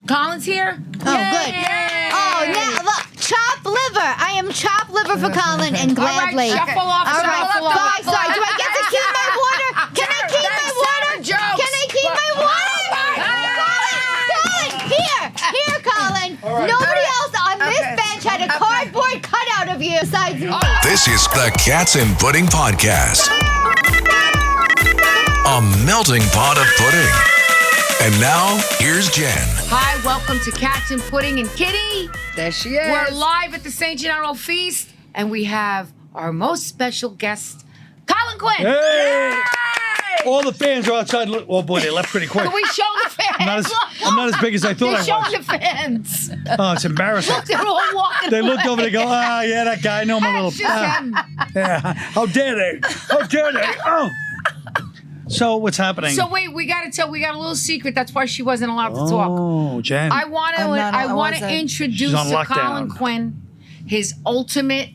Colin's here? Oh, good. Yay! Oh, now look, chopped liver. I am chopped liver for Colin, and gladly. All right, shuffle off, All right, shuffle off. sorry. Do I get to keep my water? Can I keep my water? Can I keep my water? Colin, here, Colin. Nobody else on this bench had a cardboard cutout of you besides me. This is the Cats and Pudding Podcast. A melting pot of pudding. And now, here's Jen. Hi, welcome to Cats and Pudding and Kitty. There she is. We're live at the San Gennaro Feast, and we have our most special guest, Colin Quinn. Hey! All the fans are outside. Oh boy, they left pretty quick. Can we show the fans? I'm not as big as I thought I They're showing was. the fans. Oh, it's embarrassing. Look, they're all walking They looked away. over, they go, yeah, that guy, I know my little... It's just him. Yeah. How dare they? How dare they? Oh! So, what's happening? So wait, we got a little secret. That's why she wasn't allowed to talk. Oh, Jen. I want to wasn't. introduce She's on to lockdown. Colin Quinn his ultimate,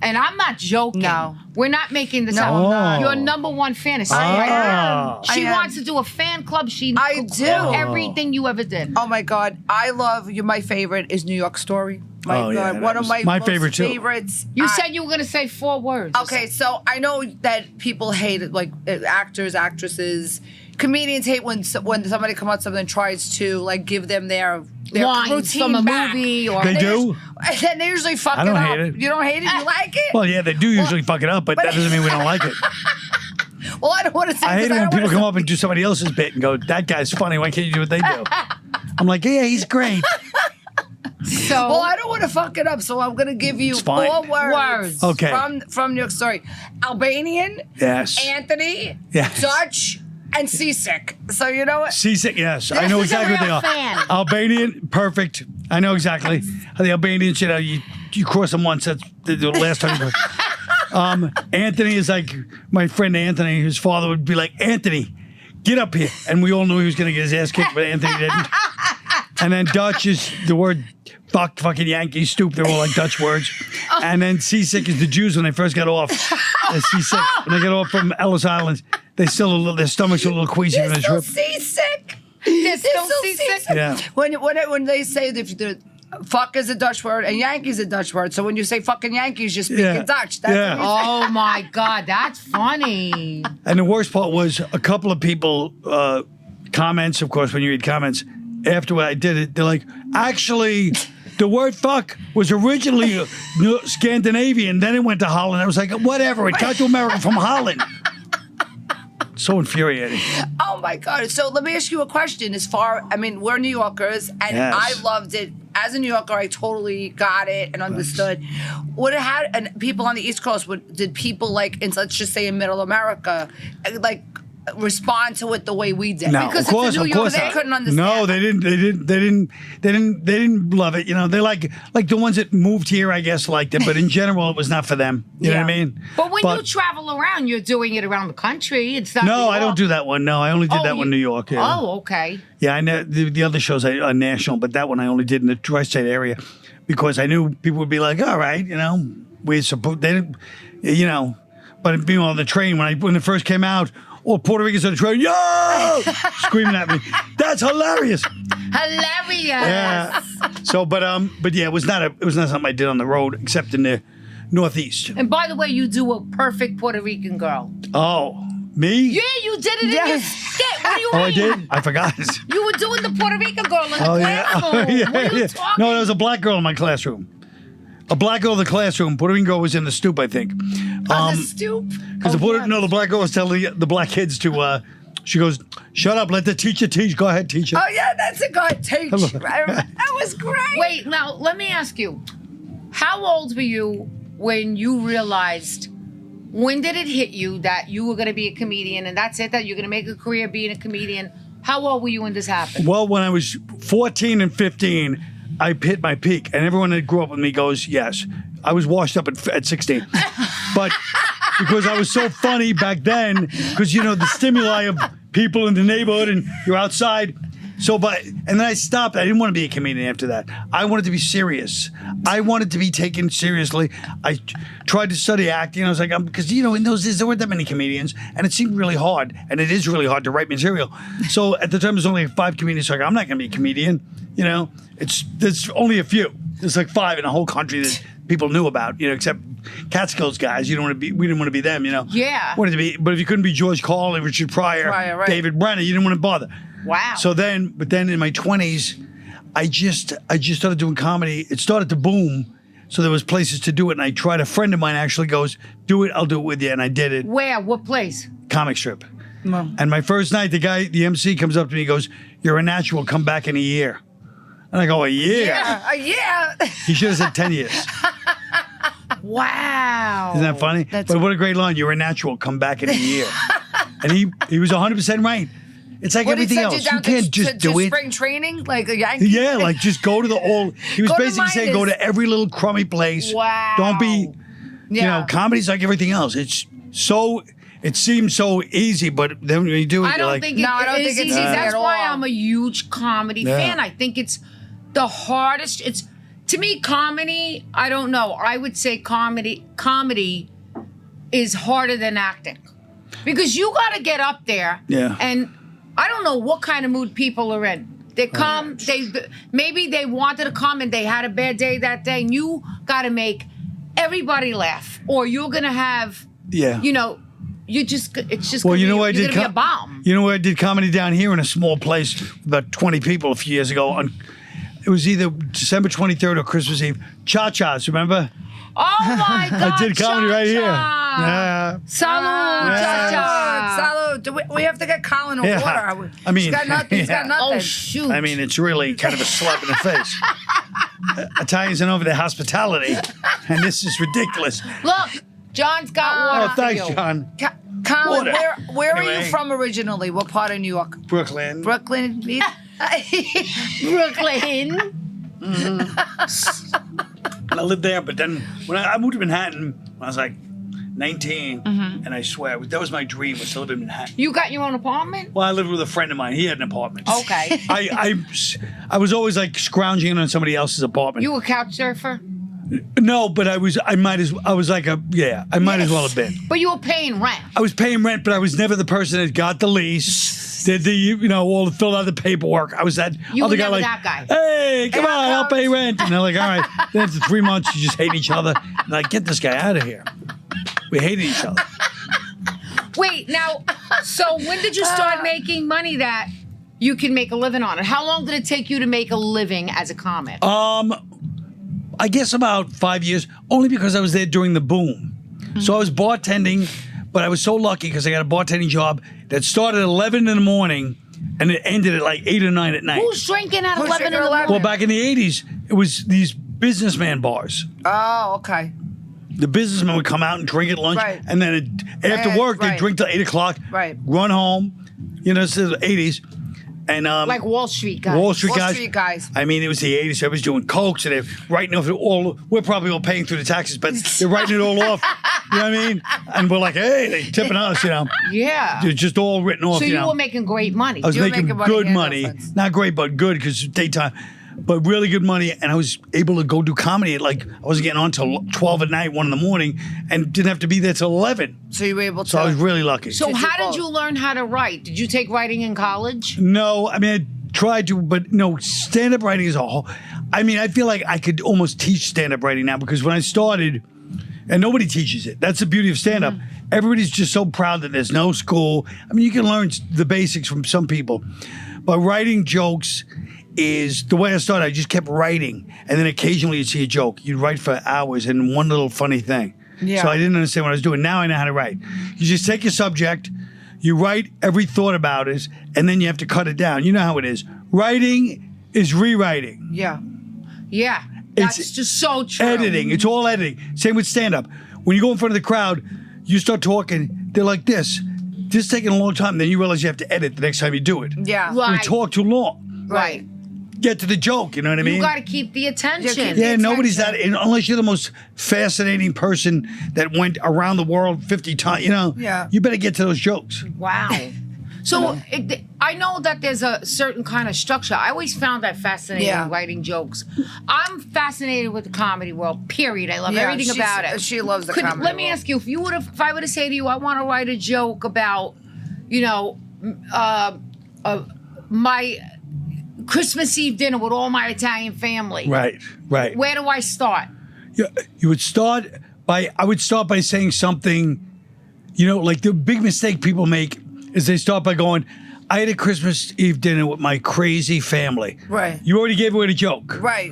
and I'm not joking. No. We're not making this No, up. I'm not. Your number one fan is I right? am. She I am. wants to do a fan club. I do. Everything you ever did. Oh my God, I love you. My favorite is New York Story. My Oh, yeah, God, that one of was my most favorite, too. favorites. You said you were going to say 4 words. Okay, so I know that people hate it, like actors, actresses, comedians hate when somebody comes out something and tries to like give them their Lines routine from a back. movie or They do? And then they usually fuck I don't it up. hate it. You don't hate it? You like it? Well, yeah, they do usually fuck it up, but that doesn't mean we don't like it. Well, I don't want to say. I hate it when people come up and do somebody else's bit and go, that guy's funny, why can't you do what they do? I'm like, yeah, he's great. So Well, I don't want to fuck it up, so I'm going to give you It's fine. 4 words. Okay. From New York Story: Albanian, Yes. Anthony, Yes. Dutch, and seasick. So you know what? Seasick, yes. I know This is a exactly what they real are. fan. Albanian, perfect. I know exactly. The Albanians, you cross them once. That's the last time you go. Anthony is like my friend Anthony. His father would be like, Anthony, get up here. And we all knew he was going to get his ass kicked, but Anthony didn't. And then Dutch is the word fuck, fucking Yankee, stoop. They're all like Dutch words. And then seasick is the Jews when they first got off. They're seasick. When they get off from Ellis Island, their stomachs are a little queasy They're from the still trip. seasick. They're still seasick? Yeah. When they say that the fuck is a Dutch word and Yankee is a Dutch word, so when you say fucking Yankees, you're speaking Yeah. Dutch. That's Yeah. what you say. Oh my God, that's funny. And the worst part was a couple of people, comments, of course, when you read comments, after I did it, they're like, actually, the word fuck was originally Scandinavian, then it went to Holland. I was like, whatever, it got to America from Holland. So infuriating. Oh my God. So let me ask you a question. We're New Yorkers, and Yes. I loved it. As a New Yorker, I totally got it and understood. And people on the East Coast, did people let's just say in Middle America, respond to it the way we did? No, Because of course, it's a New of course Yorker, they not. couldn't understand. No, they didn't love it. They like the ones that moved here, I guess, liked it, but in general, it was not for them. You know what I mean? But when you travel around, you're doing it around the country. It's not. No, New I don't York. do that one. No, I only did that one in New York. Yeah. Oh, okay. Yeah, I know the other shows are national, but that one I only did in the tri-state area because I knew people would be like, all right, we support, they didn't, but being on the train, when it first came out, all Puerto Ricans on the train, yo, screaming at me. That's hilarious. Hilarious. Yeah. So, but yeah, it was not something I did on the road except in the Northeast. And by the way, you do a perfect Puerto Rican girl. Oh, me? Yeah, you did it in your skit. What do you mean? Oh, I did? I forgot. You were doing the Puerto Rican girl in the Oh, yeah. classroom. What are you talking? No, there was a black girl in my classroom. A black girl in the classroom. Puerto Rican girl was in the stoop, I think. On the stoop? Because the black girl was telling the black kids to, she goes, shut up, let the teacher teach. Go ahead, teacher. Oh, yeah, that's a good teach. That was great. Wait, now, let me ask you. How old were you when you realized, when did it hit you that you were going to be a comedian and that's it, that you're going to make a career being a comedian? How old were you when this happened? Well, when I was 14 and 15, I hit my peak. And everyone that grew up with me goes, yes. I was washed up at 16. But because I was so funny back then, because, the stimuli of people in the neighborhood and you're outside. and then I stopped. I didn't want to be a comedian after that. I wanted to be serious. I wanted to be taken seriously. I tried to study acting. I was like, because in those days there weren't that many comedians, and it seemed really hard, and it is really hard to write material. So at the time, there's only 5 comedians. So I'm not going to be a comedian. There's only a few. There's like 5 in the whole country that people knew about. Except Catskills guys. We didn't want to be them. Yeah. Wanted to be, but if you couldn't be George Carlin, Richard Pryor, right. David Brenner, you didn't want to bother. Wow. So then in my 20s, I just started doing comedy. It started to boom. So there was places to do it. And I tried, a friend of mine actually goes, do it, I'll do it with you. And I did it. Where? What place? Comic strip. And my first night, the MC comes up to me and goes, you're a natural, come back in a year. And I go, a year? Yeah. He should have said 10 years. Wow. Isn't that funny? But what a great line. You're a natural, come back in a year. And he was 100% right. It's like everything else. You can't just do it. Spring training, like a Yankee. Yeah, like just go to the old. He was Go to basically saying, go to every little crummy place. Wow. Don't be. Comedy's like everything else. It seems so easy, but then when you do it, I don't think it's easy. That's why I'm a huge comedy fan. I think it's the hardest. To me, comedy, I don't know. I would say comedy is harder than acting. Because you got to get up there. Yeah. And I don't know what kind of mood people are in. They come, maybe they wanted to come and they had a bad day that day. And you got to make everybody laugh. Or you're going to have, it's just going to be a bomb. You know where I did comedy down here in a small place, about 20 people a few years ago. It was either December 23rd or Christmas Eve. Cha-Chas, remember? Oh my God! I did comedy right here. Yeah. Salud, cha-cha. Salud. We have to get Colin a water. I mean, he's got nothing. He's got nothing. Oh shoot! I mean, it's really kind of a slap in the face. Italians are known for their hospitality, and this is ridiculous. Look, John's got water. Oh, thanks, for you. John. Colin, Water. where are Anyway. you from originally? What part of New York? Brooklyn. Brooklyn. Brooklyn. I lived there, but then when I moved to Manhattan when I was like 19, and I swear that was my dream, was to live in Manhattan. You got your own apartment? Well, I lived with a friend of mine. He had an apartment. Okay. I was always like scrounging in on somebody else's apartment. You a couch surfer? No, but I might as well have been. But you were paying rent. I was paying rent, but I was never the person that got the lease, did all filled out the paperwork. I was that You other were guy never like, that guy. hey, come on, I'll pay rent. And they're like, all right. Then after 3 months, you just hate each other. And like, get this guy out of here. We hated each other. Wait, now, so when did you start making money that you can make a living on it? How long did it take you to make a living as a comic? I guess about 5 years, only because I was there during the boom. So I was bartending, but I was so lucky because I got a bartending job that started at 11 in the morning and it ended at like 8 or 9 at night. Who's drinking at 11 in the morning? Well, back in the 80s, it was these businessman bars. Oh, okay. The businessmen would come out and drink at lunch, and then after work, they'd drink till 8 o'clock, run home. This is the 80s. And like Wall Street guys. Wall Street Street guys. I mean, it was the 80s. Everybody's doing cokes and they're writing off it all. We're probably all paying through the taxes, but they're writing it all off. You know what I mean? And we're like, hey, they tipping us, Yeah. They're just all written off. So you were making great money. I was making good money. No Not great, but good because daytime. But really good money, and I was able to go do comedy at I wasn't getting on till 12 at night, 1 in the morning, and didn't have to be there till 11. So you were able to. So I was really lucky. So how did you learn how to write? Did you take writing in college? No, I mean, I tried to, but no, stand-up writing is a whole. I mean, I feel like I could almost teach stand-up writing now because when I started, and nobody teaches it. That's the beauty of stand-up. Everybody's just so proud that there's no school. I mean, you can learn the basics from some people, but writing jokes is the way I started. I just kept writing, and then occasionally you'd see a joke. You'd write for hours and one little funny thing. Yeah. So I didn't understand what I was doing. Now I know how to write. You just take your subject, you write every thought about it, and then you have to cut it down. You know how it is. Writing is rewriting. Yeah. Yeah. That's just so true. Editing. It's all editing. Same with stand-up. When you go in front of the crowd, you start talking, they're like this. This is taking a long time. Then you realize you have to edit the next time you do it. Yeah. Right. You talk too long. Right. Get to the joke, you know what I mean? You got to keep the attention. Yeah, nobody's that, unless you're the most fascinating person that went around the world 50 times, Yeah. you better get to those jokes. Wow. So I know that there's a certain kind of structure. I always found that fascinating, Yeah. writing jokes. I'm fascinated with the comedy world, period. I love everything about it. She loves the comedy Let me world. ask you, if I were to say to you, I want to write a joke about, my Christmas Eve dinner with all my Italian family. Right. Where do I start? You would start by, I would start by saying something, like the big mistake people make is they start by going, I had a Christmas Eve dinner with my crazy family. Right. You already gave away the joke. Right.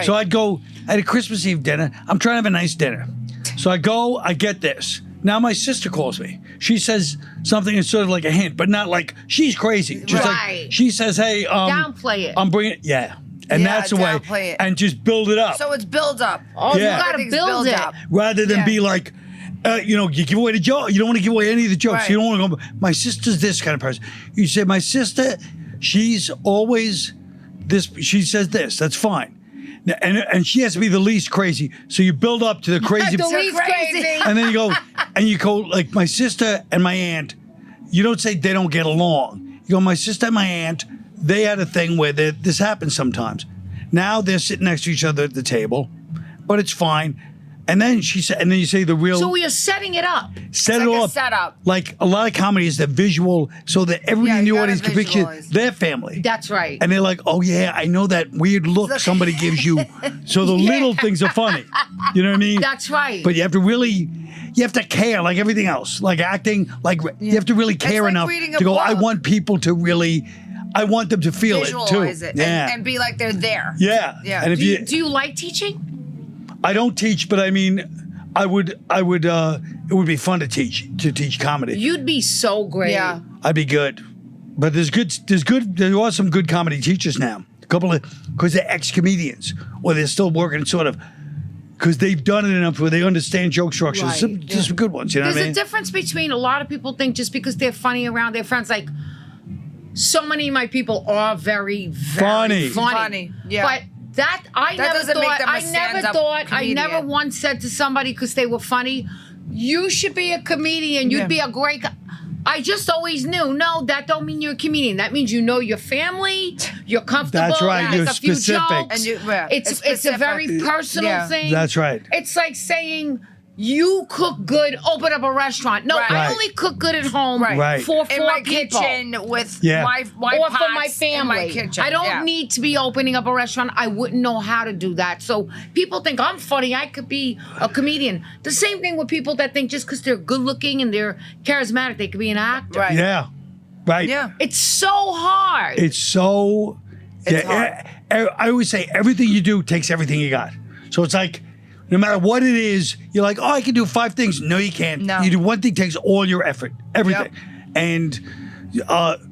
So I'd go, I had a Christmas Eve dinner. I'm trying to have a nice dinner. So I go, I get this. Now my sister calls me. She says something that's sort of like a hint, but not like she's crazy. Just Right. like she says, hey, Downplay it. I'm bringing and that's the way. downplay it. And just build it up. So it's build up. Oh, Yeah. you got to Everything's build build it. up. Rather than be like, you give away the joke. You don't want to give away any of the jokes. Right. You don't want to go, my sister's this kind of person. You say, my sister, she's always this, she says this. That's fine. And she has to be the least crazy. So you build up to the crazy. The least crazy. And then you go like my sister and my aunt. You don't say they don't get along. You go, my sister and my aunt, they had a thing where this happens sometimes. Now they're sitting next to each other at the table, but it's fine. And then she said, and then you say the real. So you're setting it up. Set It's it like a off. setup. Like a lot of comedies, they're visual, so that everybody in the you gotta audience can picture visualize. their family. That's right. And they're like, oh yeah, I know that weird look somebody gives you. So the little things are funny. You know what I mean? That's right. But you have to care like everything else. Like acting, you have to really care like enough reading a to go, I book. want people to I want them to feel Visualize it it too. Yeah. and be like they're there. Yeah. Yeah. And if do you like teaching? I don't teach, but I mean, I would, it would be fun to teach comedy. You'd be so great. Yeah. I'd be good. But there are some good comedy teachers now. A couple of, because they're ex-comedians, or they're still working sort of, because they've done it enough where they understand joke structures. Right, Just some good ones, you know There's what I mean? a difference between a lot of people think just because they're funny around their friends, like so many of my people are very, very Funny. Funny, yeah. But that I That never doesn't make thought. them a I never stand-up thought. comedian. I never once said to somebody because they were funny, "You should be a comedian. You'd Yeah. be a great." I just always knew. No, that don't mean you're a comedian. That means you know your family. You're comfortable. That's right, There's you're a few specific. jokes. And It's a specific. very personal Yeah. thing. That's right. It's like saying you cook good, open up a restaurant. No, Right. I Right. only cook good at home Right. for in four my people. kitchen with Yeah. my Or pots for my in family. my kitchen. I don't Yeah. need to be opening up a restaurant. I wouldn't know how to do that. So people think I'm funny. I could be a comedian. The same thing with people that think just because they're good looking and they're charismatic, they could be an actor. Right. Yeah. Right. Yeah. It's so hard. It's so. It's I always say everything you do takes everything you got. So it's like, no matter what it is, you're like, oh, I can do 5 things. No, you can't. No. You do one thing, takes all your effort, everything. Yep. And,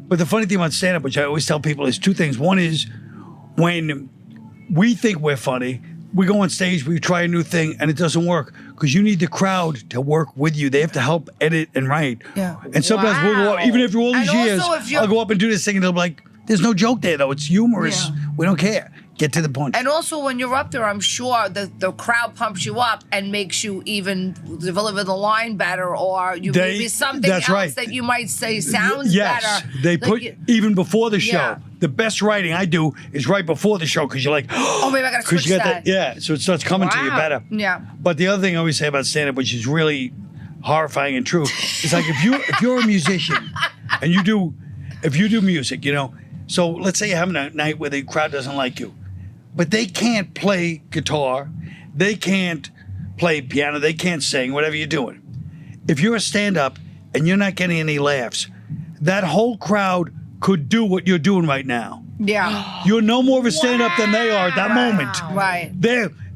but the funny thing about stand-up, which I always tell people, is 2 things. One is when we think we're funny, we go on stage, we try a new thing, and it doesn't work because you need the crowd to work with you. They have to help edit and write. Yeah. And sometimes we'll go up, Wow. even after all these And years, also if you're- I'll go up and do this thing, and they'll be like, there's no joke there, though. It's humorous. Yeah. We don't care. Get to the point. And also, when you're up there, I'm sure the crowd pumps you up and makes you even deliver the line better, or you maybe something that's else right. that you might say sounds yes, better. they Like put you- even before the show. Yeah. The best writing I do is right before the show because you're like, Oh, maybe I gotta 'cause switch you got that. Yeah, so it starts coming to you Wow. better. Yeah. But the other thing I always say about stand-up, which is really horrifying and true, is like if you're a musician and you do music, so let's say you're having a night where the crowd doesn't like you, but they can't play guitar, they can't play piano, they can't sing, whatever you're doing. If you're a stand-up and you're not getting any laughs, that whole crowd could do what you're doing right now. Yeah. You're no more of a stand-up than they are at that moment. Right.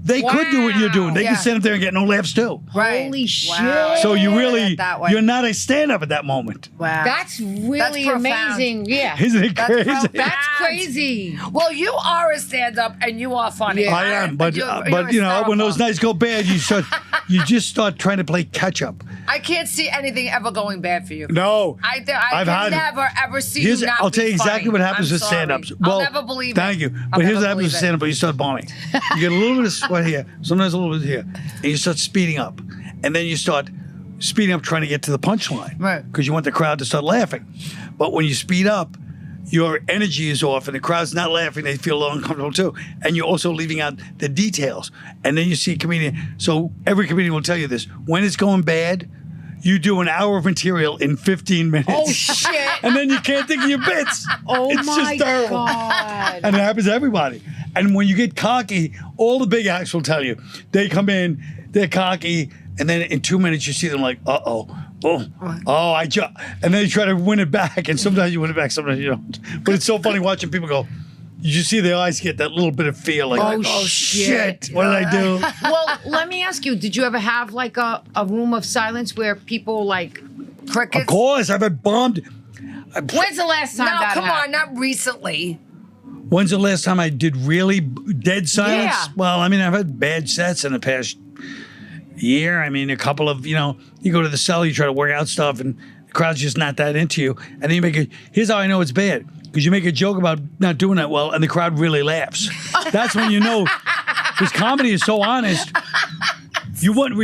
They could do what you're doing. They Yeah. can stand up there and get no laughs too. Right. Holy shit. Wow. So you Look really, at it that way. you're not a stand-up at that moment. Wow. That's really That's profound. amazing. Yeah. Isn't it That's crazy? profound. That's crazy. Well, you are a stand-up and you are funny. Yeah. I am, but You're when hysterical. those nights go bad, you just start trying to play catch up. I can't see anything ever going bad for you. No, I I've can had- never ever see you not I'll tell you be exactly funny. what happens I'm with sorry. stand-ups. I'll never believe it. Thank you. I'll But here's never what happens believe with it. stand-up, but you start bombing. You get a little bit of sweat here, sometimes a little bit here, and you start speeding up. And then you start speeding up trying to get to the punchline. Right. Because you want the crowd to start laughing. But when you speed up, your energy is off and the crowd's not laughing. They feel a little uncomfortable too. And you're also leaving out the details. And then you see a comedian. So every comedian will tell you this. When it's going bad, you do an hour of material in 15 minutes. Oh, shit. And then you can't think of your bits. Oh, it's my just terrible. God. And it happens to everybody. And when you get cocky, all the big acts will tell you. They come in, they're cocky, and then in 2 minutes you see them like, and then you try to win it back, and sometimes you win it back, sometimes you don't. But it's so funny watching people go, you just see their eyes get that little bit of fear, like, Oh, shit. what did I do? Well, let me ask you, did you ever have like a room of silence where people like crickets? Of course, I've been bombed. When's the last time No, that come happened? on, not recently. When's the last time I did really dead silence? Yeah. Well, I mean, I've had bad sets in the past year. I mean, a couple of, you go to the cell, you try to work out stuff, and the crowd's just not that into you. And then you make here's how I know it's bad. Because you make a joke about not doing that well, and the crowd really laughs. That's when you know, because comedy is so honest. You want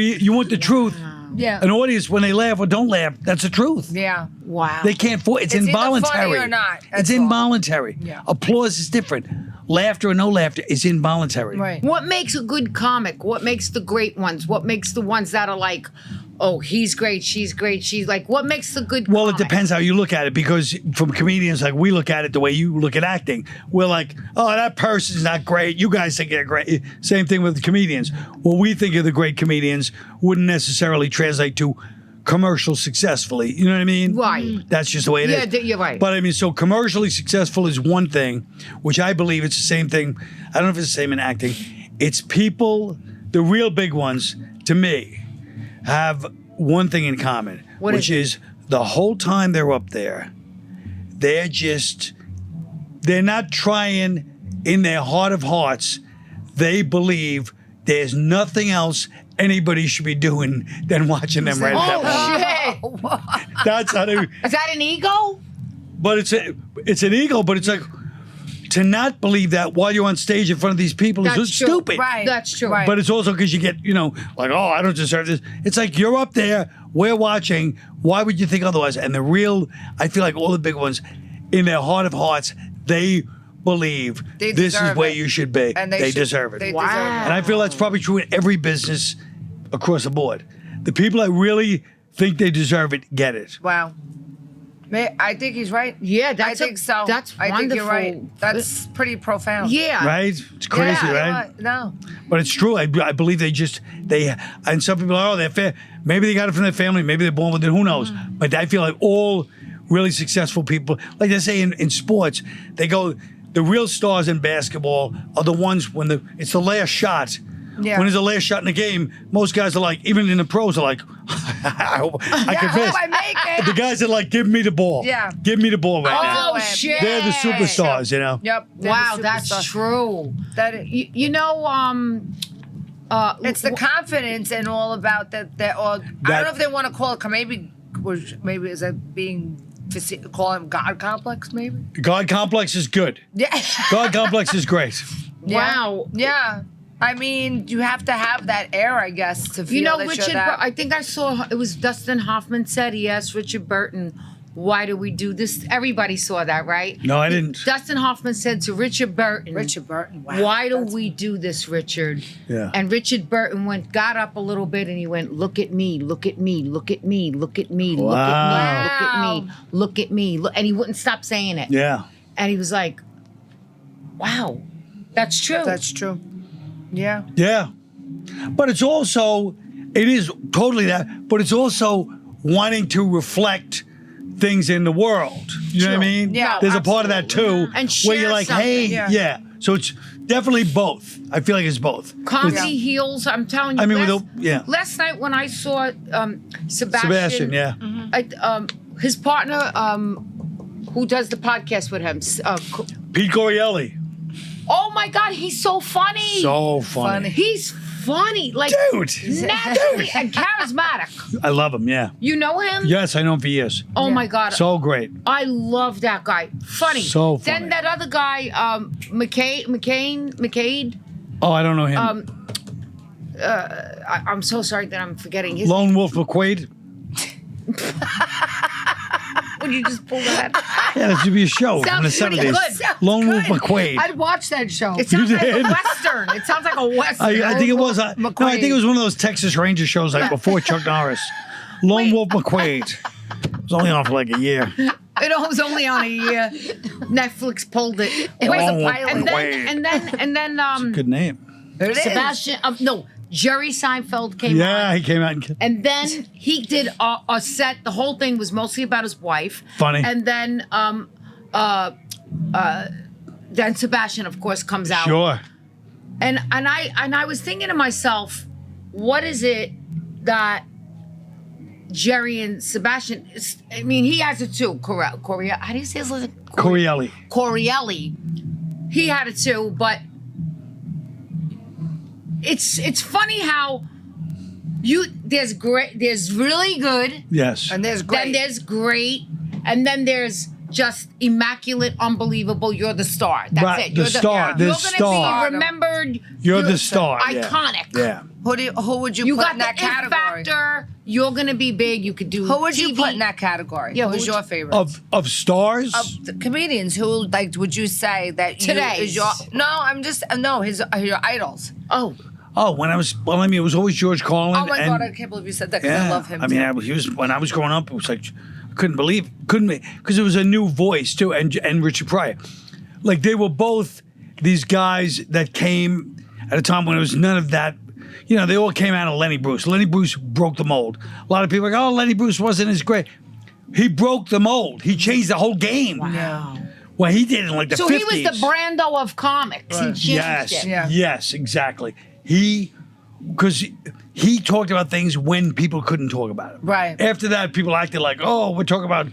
the truth. Yeah. An audience, when they laugh or don't laugh, that's the truth. Yeah. Wow. They can't. It's either involuntary. funny or not, It's that's all. involuntary. Yeah. Applause is different. Laughter or no laughter is involuntary. Right. What makes a good comic? What makes the great ones? What makes the ones that are like, oh, he's great, she's great, she's like, what makes the good Well, comic? it depends how you look at it, because from comedians, like, we look at it the way you look at acting. We're like, oh, that person's not great. You guys think they're great. Same thing with the comedians. What we think of the great comedians wouldn't necessarily translate to commercial successfully. You know what I mean? Right. That's just the way it is. Yeah, you're right. But I mean, so commercially successful is one thing, which I believe it's the same thing. I don't know if it's the same in acting. It's people, the real big ones, to me, have one thing in common, which is the whole time they're up there, they're not trying in their heart of hearts. They believe there's nothing else anybody should be doing than watching them right at that moment. Oh, shit. That's how they. Is that an ego? But it's an ego. But it's like, to not believe that while you're on stage in front of these people That's is true. stupid. Right. That's true. Right. But it's also because you get, like, oh, I don't deserve this. It's like, you're up there, we're watching. Why would you think otherwise? And I feel like all the big ones, in their heart of hearts, they believe They this is deserve where it. you should be. And they should- deserve it. They Wow. deserve And I feel that's probably true in every business across the board. The people that really think they deserve it get it. it. Wow. I think he's right. Yeah, I think so. That's I think you're right. wonderful. That's pretty profound. Yeah. Right? It's crazy, Yeah, right? No. But it's true. I believe and some people are, they're fair. Maybe they got it from their family. Maybe they're born with it. Who knows? But I feel like all really successful people, like they say in sports, they go, the real stars in basketball are the ones when it's the last shot. Yeah. When it's the last shot in the game, most guys are like, even in the pros are like, I hope I can miss. I make it. The guys are like, give me the ball. Yeah. Give me the ball right now. Oh, shit. They're the superstars, Yep. they're Wow, the that's superstar. true. That is, it's the confidence and all about that. I don't know if they want to call it. Maybe is that being call him God complex? Maybe. God complex is good. Yeah. God complex is great. Wow. Yeah. I mean, you have to have that air, I guess, to feel that Richard, you're that. I think I saw, it was Dustin Hoffman said, he asked Richard Burton, why do we do this? Everybody saw that, right? No, I didn't. Dustin Hoffman said to Richard Burton, Wow. why do we do this, Richard? Yeah. And Richard Burton got up a little bit and he went, look at me, look at me, look at me, look at me, look at me, look at me, look at me. And he wouldn't stop saying it. Yeah. And he was like, wow, that's true. That's true. Yeah. Yeah. But it is totally that, but it's also wanting to reflect things in the world. You know what I mean? Yeah, There's a part of that too, And where share you're like, hey, something. yeah. So it's definitely both. I feel like it's both. Comedy heals. I'm telling you. I mean, last night when I saw Sebastian, yeah. his partner, who does the podcast with him, Pete Gorielli. oh my God, he's so funny. So funny. He's funny, like Dude. naturally and charismatic. I love him, yeah. You know him? Yes, I know him for years. Oh my God. So great. I love that guy. Funny. So funny. Then that other guy, McCade. Oh, I don't know him. I'm so sorry that I'm forgetting his Lone Wolf McQuaid. when you just pull that. Yeah, that should be a show from the Sounds pretty 70s. good. Lone Wolf McQuade. I'd watch that show. It sounds like did? a Western. It sounds like a Western. I think it was. No, I think it was one of those Texas Ranger shows like before Chuck Norris. Lone Wolf McQuade. It was only on for like a year. It was only on a year. Netflix pulled it. It was Lone a Wolf pilot. And then Good name. There it is. Sebastian. No, Jerry Seinfeld came Yeah, on. he came out and And then he did a set. The whole thing was mostly about his wife. Funny. And then Sebastian, of course, comes out. sure. And I was thinking to myself, what is it that Jerry and Sebastian? I mean, he has it too. Korea. How do you say his last name? Corielli. Corielli. He had it too, but it's funny how there's really good, Yes. And there's great. then there's great, and then there's just immaculate, unbelievable. You're the star. That's Right, it. the You're star, the You're star. gonna be remembered. You're the star. Yeah. Iconic. Yeah. Who would you, You put got in the that it category? factor. You're gonna be big. You could do. Who would you TV. put in that category? Yeah, Who's who would your you- favorite? Of stars? Of the comedians, who like would you say that Today's. you is your? No, I'm just no. His your idols. Oh, I mean, it was always George Carlin. Oh my and, god, I can't believe you said that because I love him. I mean, too. he was when I was growing up. It was like I couldn't believe, because it was a new voice too, and Richard Pryor, like they were both these guys that came at a time when it was none of that. You know, they all came out of Lenny Bruce. Lenny Bruce broke the mold. A lot of people are like, oh, Lenny Bruce wasn't as great. He broke the mold. He changed the whole game. wow. Well, he did in like the So 50s. he was the Brando of comics. He changed Yes, it. Yeah. yes, exactly. Because he talked about things when people couldn't talk about it. Right. After that, people acted like, oh, we're talking about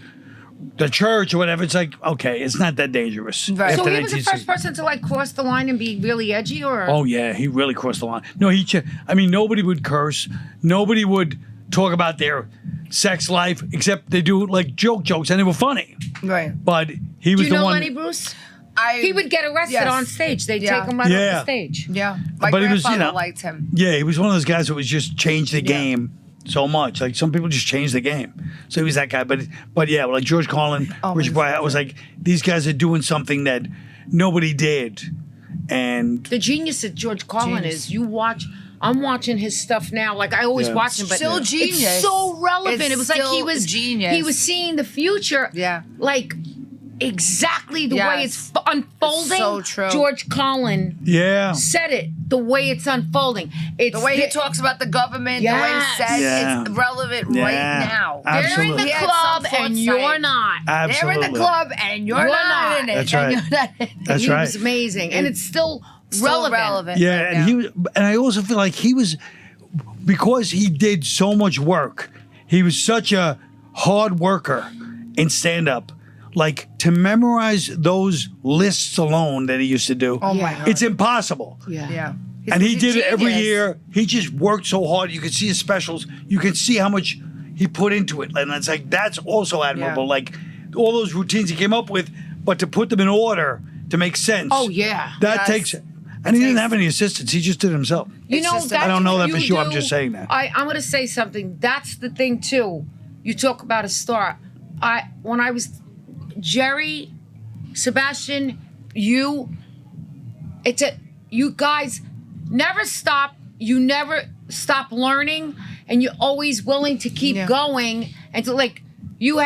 the church or whatever. It's like, okay, it's not that dangerous. Right. So After he that, was the he's- first person to like cross the line and be really edgy, or Oh yeah, he really crossed the line. No, I mean, nobody would curse. Nobody would talk about their sex life except they do like jokes, and they were funny. Right. But he do was you the know one. Lenny Bruce? I He would get arrested Yes. on stage. They'd Yeah. take him right off Yeah. the stage. Yeah. My But he was, grandfather you know- liked him. Yeah, he was one of those guys that was just changed the game so much. Like some people just change the game. So he was that guy. But yeah, like George Carlin, Richard Pryor, I was like, these guys are doing something that nobody did. And The genius that George Carlin Genius. is, you watch. I'm watching his stuff now. Like I always Yeah. watch him, but Still genius. it's so relevant. It's It was like he still was genius. He was seeing the future. Yeah. Like exactly the way Yes. it's unfolding. so true. George Carlin yeah. said it the way it's unfolding. It's The way he talks about the government, the way Yes. he says Yeah. it's relevant Yeah. right now. They're in Absolutely. the He had club some and foresight. you're not. Absolutely. They're in the club and you're not in it. That's and right. you're not in it. That's He right. was amazing, and it's still Still relevant. Yeah, right and now. he was, and I also feel like he was, because he did so much work. He was such a hard worker in stand up. Like to memorize those lists alone that he used to do, Oh my Yeah. god. it's impossible. Yeah. And he He's did it every genius. year. He just worked so hard. You could see his specials. You could see how much he put into it, and it's like that's also admirable. Yeah. Like all those routines he came up with, but to put them in order to make sense. Oh yeah. that Yes. takes. And he didn't have any assistants. He just did it himself. You It's know, just- that's I don't know what that for you sure, I'm do. just saying that. I'm going to say something. That's the thing too. You talk about a star. When I was Jerry, Sebastian, you guys never stop. You never stop learning, and you're always willing to keep Yeah. going. And to like, you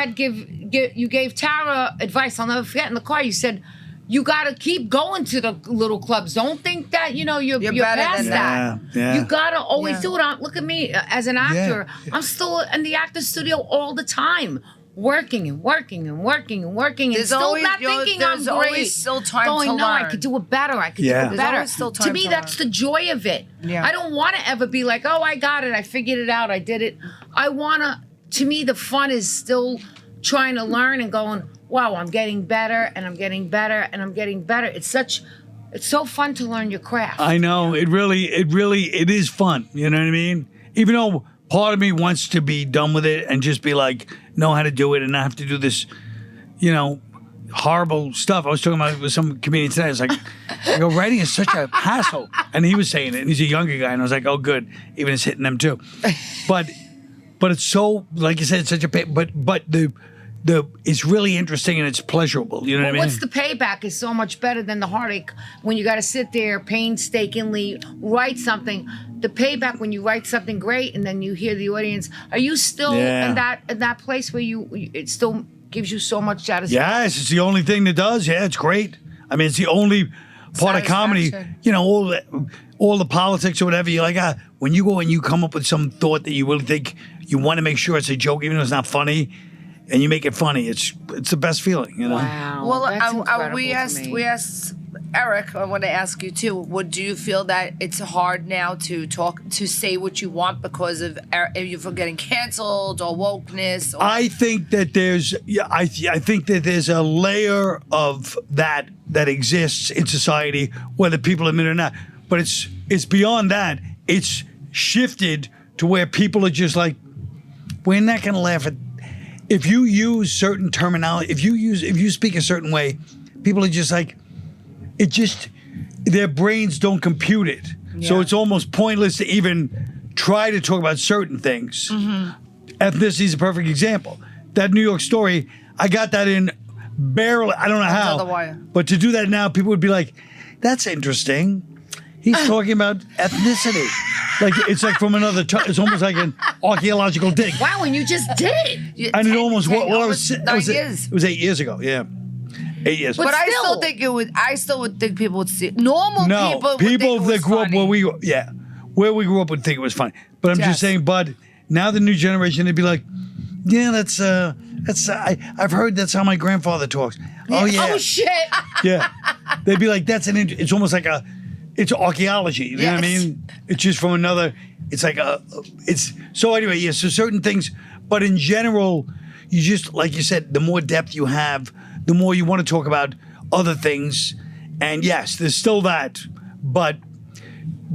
gave Tara advice. I'll never forget in the car. You said, you got to keep going to the little clubs. Don't think that, you're You're better past than that. Yeah. You got to always Yeah. do it. Look at me as an actor. Yeah. I'm still in the actor studio all the time. Working and working and working and working, and There's still always- not you're- thinking there's I'm great. always still time going, to no, I learn. could do it better. I could Yeah. do it There's better. always still To time me, to that's the joy of it. Yeah. I don't want to ever be like, oh, I got it. I figured it out. I did it. I want to me, the fun is still trying to learn and going, wow, I'm getting better and I'm getting better and I'm getting better. It's so fun to learn your craft. I know it is fun. You know what I mean? Even though part of me wants to be done with it and just be like, know how to do it and not have to do this, horrible stuff. I was talking about it with some comedian today. I was like, writing is such a hassle. And he was saying it, and he's a younger guy, and I was like, oh, good. Even it's hitting them too. But it's so, like you said, it's such a pain. But it's really interesting and it's pleasurable. You know what I mean? What's the payback is so much better than the heartache when you got to sit there painstakingly write something. The payback when you write something great and then you hear the audience. Are you still in that place where it still gives you so much satisfaction? Yes, it's the only thing that does. Yeah, it's great. I mean, it's the only part of comedy. You know, all the politics or whatever. You're like, when you go and you come up with some thought that you really think you want to make sure it's a joke, even though it's not funny, and you make it funny. It's the best feeling. You know. Wow. Well, that's incredible we asked Eric. I want to ask you too. Do you feel that it's hard now to say what you want because of you're getting canceled or wokeness? Or? I think that I think that there's a layer of that exists in society, whether people admit it or not. But it's beyond that. It's shifted to where people are just like, we're not going to laugh at. If you use certain terminology, if you speak a certain way, people are just like, their brains don't compute it. Yeah. So it's almost pointless to even try to talk about certain things. Mm-hmm. Ethnicity is a perfect example. That New York story, I got that in barely, I don't know how. But to do that now, people would be like, that's interesting. He's talking about ethnicity. Like, it's like from another, it's almost like an archaeological dig. Wow, and you just did it. And it almost, it was 8 years ago, yeah. 8 years. But I still would think people would see it. Normal people that grew up where we grew up would think it was funny. But I'm just saying, Bud, now the new generation, they'd be like, yeah, I've heard that's how my grandfather talks. Oh, yeah. Oh, shit. Yeah. They'd be like, it's almost like it's archaeology. You know what I mean? It's just from another, it's like so anyway, yeah, so certain things, but in general, you just, like you said, the more depth you have, the more you want to talk about other things. And yes, there's still that, but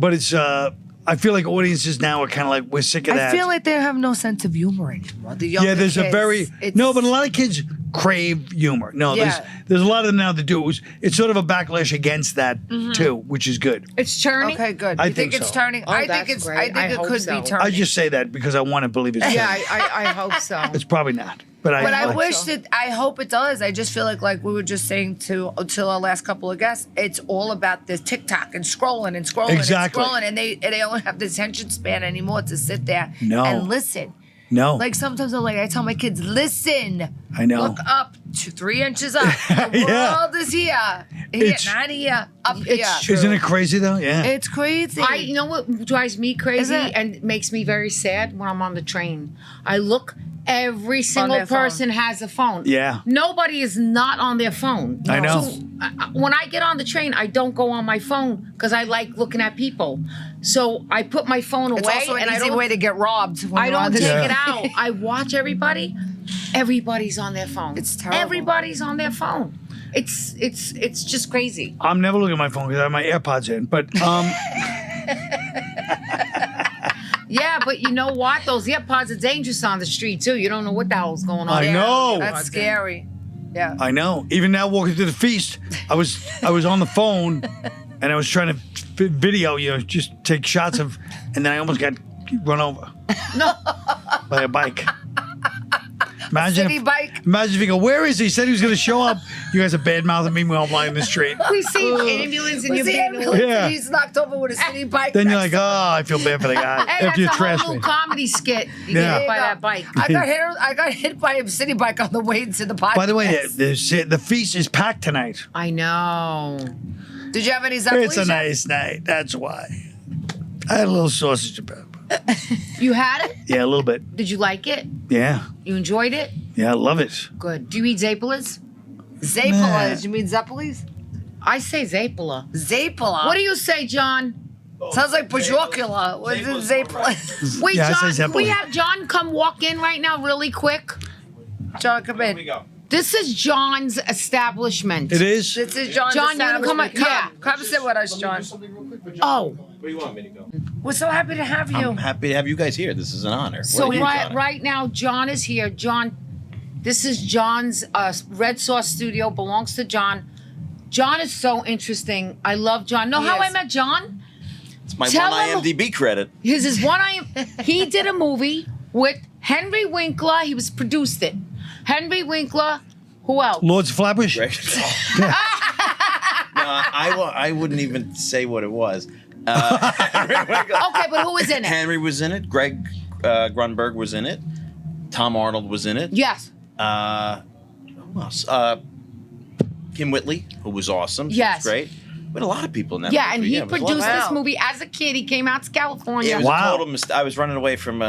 it's, I feel like audiences now are kind of like, we're sick of that. I feel like they have no sense of humor anymore. The younger there's kids, but a lot of kids crave humor. No, there's a lot of them now that do it. It's sort of a backlash against that too, which is good. It's turning. Okay, good. I You think it's so. turning? Oh, I think it could be turning. I just say that because I want to believe it's Yeah, turning. I hope so. It's probably not. But I wish that, I hope it does. I just feel like we were just saying to our last couple of guests, it's all about this TikTok and scrolling and scrolling Exactly. and scrolling, and they don't have the attention span anymore to sit there and listen. No. Like sometimes I tell my kids, listen. I know. Look up 3 inches up. The world is here. Not here. Up here. Isn't it crazy though? Yeah. It's crazy. You know what drives me crazy and makes me very sad when I'm on the train? I look. Every single person has a phone. Yeah. Nobody is not on their phone. I know. So, when I get on the train, I don't go on my phone because I like looking at people. So I put my phone away. It's also an easy way to get robbed. I don't take it out. I watch everybody. Everybody's on their phone. It's terrible. Everybody's on their phone. It's just crazy. I'm never looking at my phone because I have my AirPods in. But Yeah, but you know what? Those earpods are dangerous on the street too. You don't know what the hell's going on. I know. That's scary. Yeah. I know. Even now walking through the feast, I was on the phone and I was trying to video, just take shots of, and then I almost got run over. No. By a bike. City bike. Imagine if you go, where is he? He said he was going to show up. You guys are bad mouthing me while I'm lying in the street. We see ambulance and you're being Yeah. He's knocked over with a city bike. Then you're like, I feel bad for the guy. Hey, After you that's a trash whole me. new comedy skit. You get hit by that bike. I got hit by a city bike on the way to the podcast. By the way, the feast is packed tonight. I know. Did you have any Zeppelin? It's a nice night. That's why. I had a little sausage about. You had it? Yeah, a little bit. Did you like it? Yeah. You enjoyed it? Yeah, I love it. Good. Do you eat Zapolas? Zapolas? You mean Zeppelis? I say Zapola. Zapola? What do you say, John? Sounds like Bajorcula. What is Zapola? Wait, Yeah, I say John, can we Zapola. have John come walk in right now really quick? John, come in. This is John's establishment. It is? This is John. John, you wanna come up? Yeah. Come sit with us, John. Oh. Where do you want me to go? We're so happy to have you. I'm happy to have you guys here. This is an honor. So What are you, John? right now, John is here. John, this is John's Red Sauce Studio. Belongs to John. John is so interesting. I love John. Know how I met John? It's my Tell one him- IMDb credit. His is one. He did a movie with Henry Winkler. He produced it. Henry Winkler. Who else? Lords of Flatbush. Greg. No, I wouldn't even say what it was. Henry Winkler. Okay, but who was in it? Henry was in it. Greg Grunberg was in it. Tom Arnold was in it. Yes. Who else? Kim Whitley, who was awesome. She Yes. was great. But a lot of people in that Yeah, movie. and he it was a lot of produced this Wow. movie as a kid. He came out to California. Yeah, it was Wow. a total mistake. I was running away from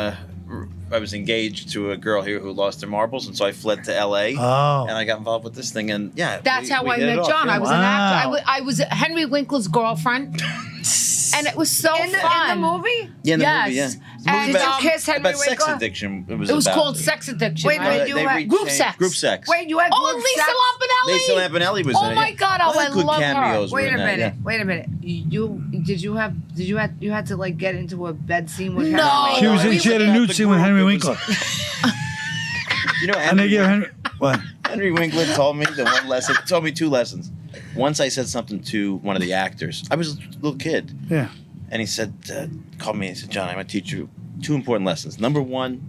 I was engaged to a girl here who lost her marbles, and so I fled to L.A. Oh. And I got involved with this thing, and yeah. That's how we I hit it met off, John. yeah. I was an actor. Wow. I was Henry Winkler's girlfriend, and it was so In the fun. movie? Yeah, in the Yes. movie, yeah. It's a And, movie about, did you kiss Henry about sex Winkler? addiction. It It was about. called Sex Addiction. Wait, right? wait, you had group sex. Group sex. Wait, you had Oh, group Lisa sex? Lampanelli. Lisa Lampanelli was Oh in it. my yeah. God, A lot I of good love her. cameos were Wait in a that, minute. yeah. Wait a minute. You had to like get into a bed scene with No. Henry She was Winkler? in. She had a We nude were scene with Henry the group. Winkler. You know, And they give Henry. What? Henry Winkler told me the one lesson. Told me 2 lessons. Once I said something to one of the actors. I was a little kid, Yeah. and he said, called me and said, "John, I'm going to teach you 2 important lessons. Number 1,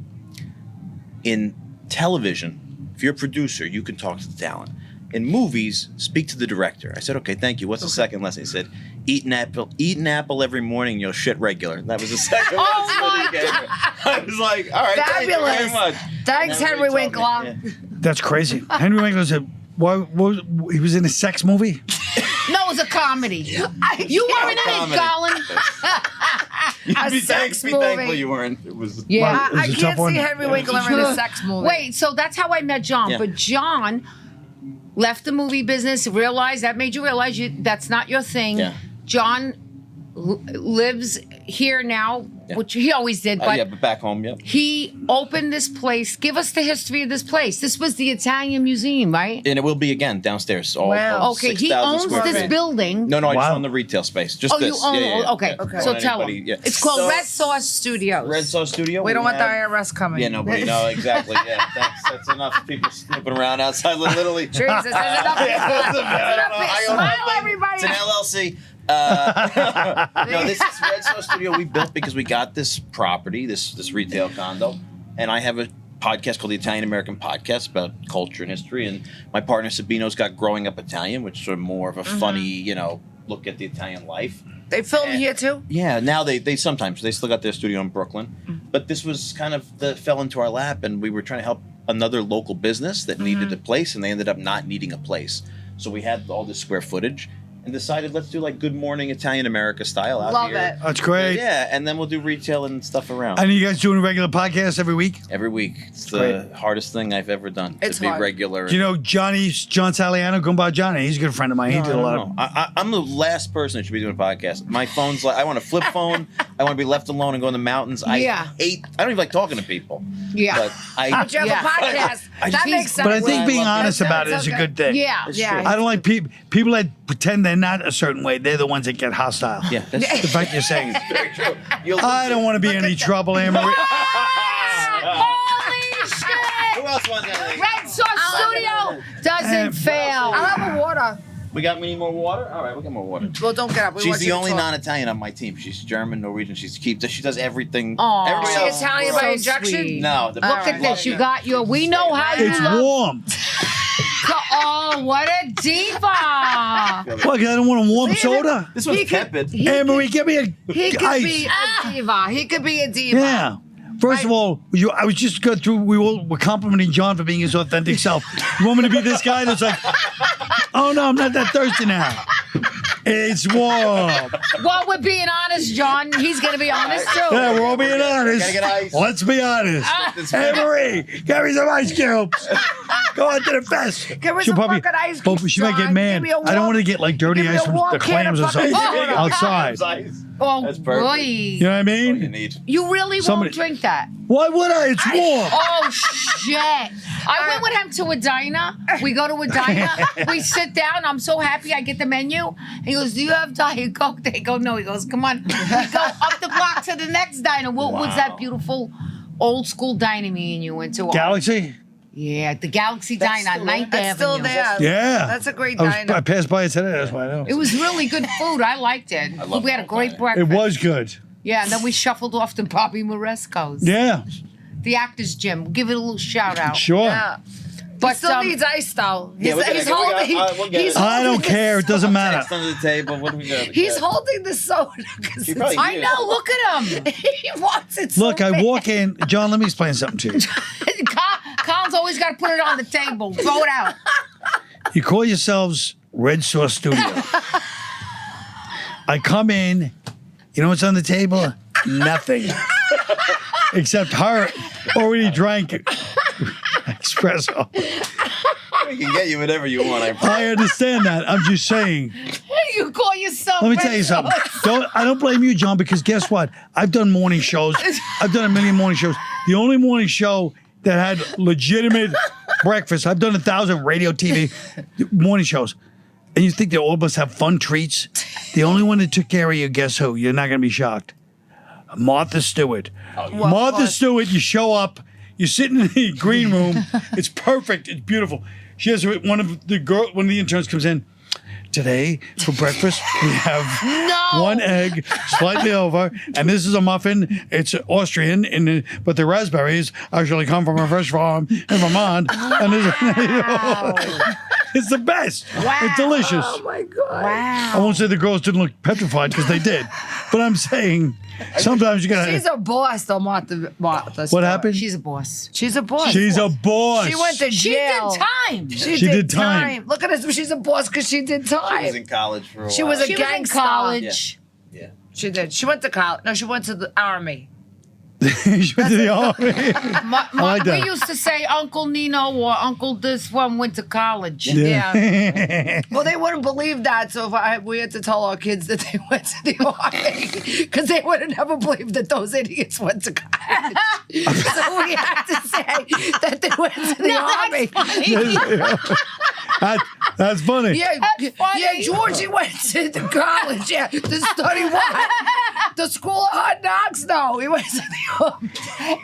in television, if you're a producer, you can talk to the talent. In movies, speak to the director." I said, "Okay, thank you. What's the second lesson?" He said, Eat an apple every morning. You'll shit regular." And that was the second lesson that he gave me. I was like, "All right, thank you very Fabulous. much." Thanks, That's what he Henry told me, Winkler. yeah. That's crazy. Henry Winkler said, he was in a sex movie? No, it was a comedy. You weren't in it, Comedy. Colin. You'd be sex thankful movie. you weren't. It was. Yeah. It was I a tough can't one. see Henry Winkler in a sex movie. Wait, so that's how I met John. Yeah. But John left the movie business, realized that made you realize that's not your thing. Yeah. John lives here now, Yeah. which he always did, but yeah, but back home, yeah. he opened this place. Give us the history of this place. This was the Italian Museum, right? And it will be again downstairs. All, Wow. all Okay, he 6,000 owns square this feet. building. No, I just Wow. own the retail space. Just Oh, this. you own Yeah, yeah, okay. yeah. So Don't tell anybody- him. yeah. It's called So- Red Sauce Studios. Red Sauce Studio. We don't want the have- IRS coming. Yeah, nobody. No, exactly. Yeah, that's enough people snooping around outside, literally. Jesus, there's enough Yeah, people. that's There's enough I people. own that Smile, thing. everybody. It's an LLC. No, this is Red Sauce Studio we built because we got this property, this retail condo, and I have a podcast called the Italian American Podcast about culture and history. And my partner Sabino's got Growing Up Italian, which is sort of more of a funny, look at the Italian life. They film here too? Yeah, now they sometimes they still got their studio in Brooklyn, but this was kind of fell into our lap, and we were trying to help another local business that needed a place, and they ended up not needing a place. So we had all this square footage, and decided let's do like Good Morning Italian America style out Love here. it. That's great. Yeah, and then we'll do retail and stuff around And you guys doing a regular podcast every week? every week. It's the hardest thing I've ever done. It's to be hard. regular. Do you know John Saliano, Gumba Johnny? He's a good friend of mine. He No, did a I lot don't of. know. I'm the last person that should be doing a podcast. My phone's like I want a flip phone. I want to be left alone and go in the mountains. Yeah. I don't even like talking to people. Yeah. But But you have Yeah. a podcast. I That just- makes sense. But I think I being love honest that. about it That's is a okay. good thing. Yeah. Yeah. I don't like people that pretend they're not a certain way. They're the ones that get hostile. Yeah, that's The fact you're saying, very true. You'll I don't want to be in any trouble, Anne-Marie. Holy shit! Who else wants anything? Red Sauce Studio doesn't fail. I'll have a water. We need more water? All right, we got more water. Well, don't get up. We She's want the you to only talk. non-Italian on my team. She's German, Norwegian. She does everything. Aw. Everybody Is she else. Italian So by injection? sweet. No. Look at this. You got your. We know how you It's look. warm. Oh, what a diva! Look, I don't want a warm soda. This one's He could- tepid. Anne-Marie, give me He could ice. be a diva. He could be a diva. Yeah. First of all, I was just going through. We're complimenting John for being his authentic self. You want me to be this guy that's like, oh no, I'm not that thirsty now. It's warm. Well, we're being honest, John. He's gonna be honest too. Yeah, we're all being honest. Gotta get ice. Let's be honest. Anne-Marie, give me some ice cubes. Go on to the fest. Give me She'll some fucking ice But cubes, she might get John. mad. Give me a I don't warm- want to get like dirty give me ice a from warm the can clams of or something fucking water. outside. Ice. Oh, That's perfect. boy. You know what I All you mean? need. You really Somebody- won't drink that. Why would I? It's warm. Oh shit! I went with him to a diner. We go to a diner. We sit down. I'm so happy. I get the menu. He goes, "Do you have Diet Coke?" They go, "No." He goes, "Come on." We go up the block to the next diner. What was that beautiful old school diner me and you went to? Galaxy? Yeah, the Galaxy Diner on 9th That's Avenue. still there. Yeah. That's a great I diner. passed by it today. That's why I know. It was really good food. I liked it. love We had a that great diner. breakfast. It was good. Yeah, and then we shuffled off to Bobby Moresco's. Yeah. The Actors Gym. Give it a little shout out. Sure. Yeah. But Still needs ice though. He's, we'll get he's it. holding. We'll get He's it. I don't care. It doesn't matter. Text under the table. What do we do? He's holding the soda because He probably I did. know. Look at him. he wants it. So Look, I bad. walk in. John, let me explain something to you. Colin's always got to put it on the table. Throw it out. You call yourselves Red Sauce Studio. I come in. You know what's on the table? Nothing. Except her already drank espresso. We can get you whatever you want. I understand that. I'm just saying. You call yourself. Let me tell you something. I don't blame you, John, because guess what? I've done morning shows. I've done a million morning shows. The only morning show that had legitimate breakfast. I've done 1,000 radio, TV morning shows. And you think they all must have fun treats? The only one that took care of you, guess who? You're not going to be shocked. Martha Stewart. Martha Stewart, you show up, you're sitting in the green room. It's perfect. It's beautiful. She has one of the interns comes in. Today for breakfast we have one egg, slightly over, and this is a muffin. It's Austrian, but the raspberries actually come from a fresh farm in Vermont, and it's the best. Wow. It's delicious. Oh my god! Wow. I won't say the girls didn't look petrified because they did, but I'm saying sometimes you gotta. She's a boss, though, Martha. What happened? She's a boss. She's a boss. She's a boss. She went to She jail. did time. She did time. Look at us. She's a boss because she did She was time. in college for a while. She was a She was in gangster. college. Yeah. She did. She went to college. No, she went to the army. She went to the army. like that. We used to say Uncle Nino or Uncle this one went to college. Yeah. Well, they wouldn't believe that, so we had to tell our kids that they went to the army because they would have never believed that those idiots went to college. So we had to say that they went to the army. That's funny. Yeah, funny. yeah. Georgie went to the college. Yeah, to study what? The School of Hard Knocks. No, he went to the army.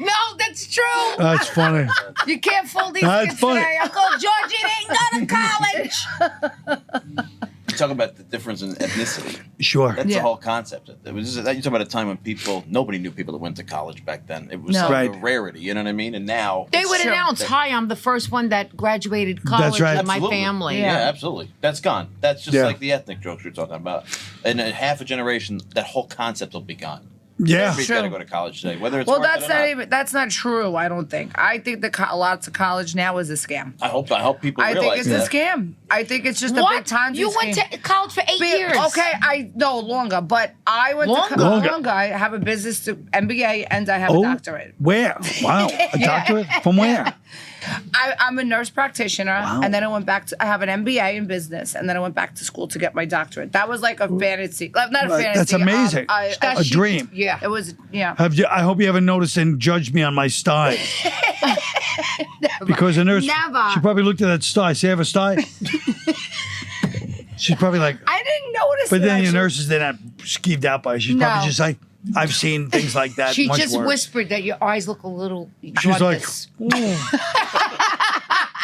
No, that's true. That's funny. You can't fool these That's kids funny. today. Uncle Georgie didn't go to college. You talk about the difference in ethnicity. Sure. That's Yeah. the whole concept. You talk about a time when nobody knew people that went to college back then. It was No. like Right. a rarity, you know what I mean? And now They would true. announce, "Hi, I'm the first one that graduated college right. in my Absolutely. family." Yeah, absolutely. That's gone. That's just Yeah. like the ethnic jokes you're talking about. In a half a generation, that whole concept will be gone. Yeah. Everybody's got to go to college today, whether it's Well, worth that's it or not even. That's not true. I don't think. I think that lots of college now is a scam. I hope people I realize think it's that. a scam. I think it's just a big What? time. You went to college for 8 years. Okay, I no longer, but I went Longer? to Longer. longer. I have a business MBA and I have a doctorate. Where? Wow. A doctorate? From where? I'm a nurse practitioner, and then I went back to. I have an MBA in business, and then I went back to school to get my doctorate. That was like a fantasy, not a fantasy. That's amazing. A dream. Yeah. It was, yeah. I hope you haven't noticed and judged me on my style. Because a nurse, Never. she probably looked at that style. See, I have a style? She's probably like, I didn't notice. but it, then the actually. nurses, they're not skeeved out by it. She's No. probably just like, I've seen things like that. She much just worse. whispered that your eyes look a little. She's like, this.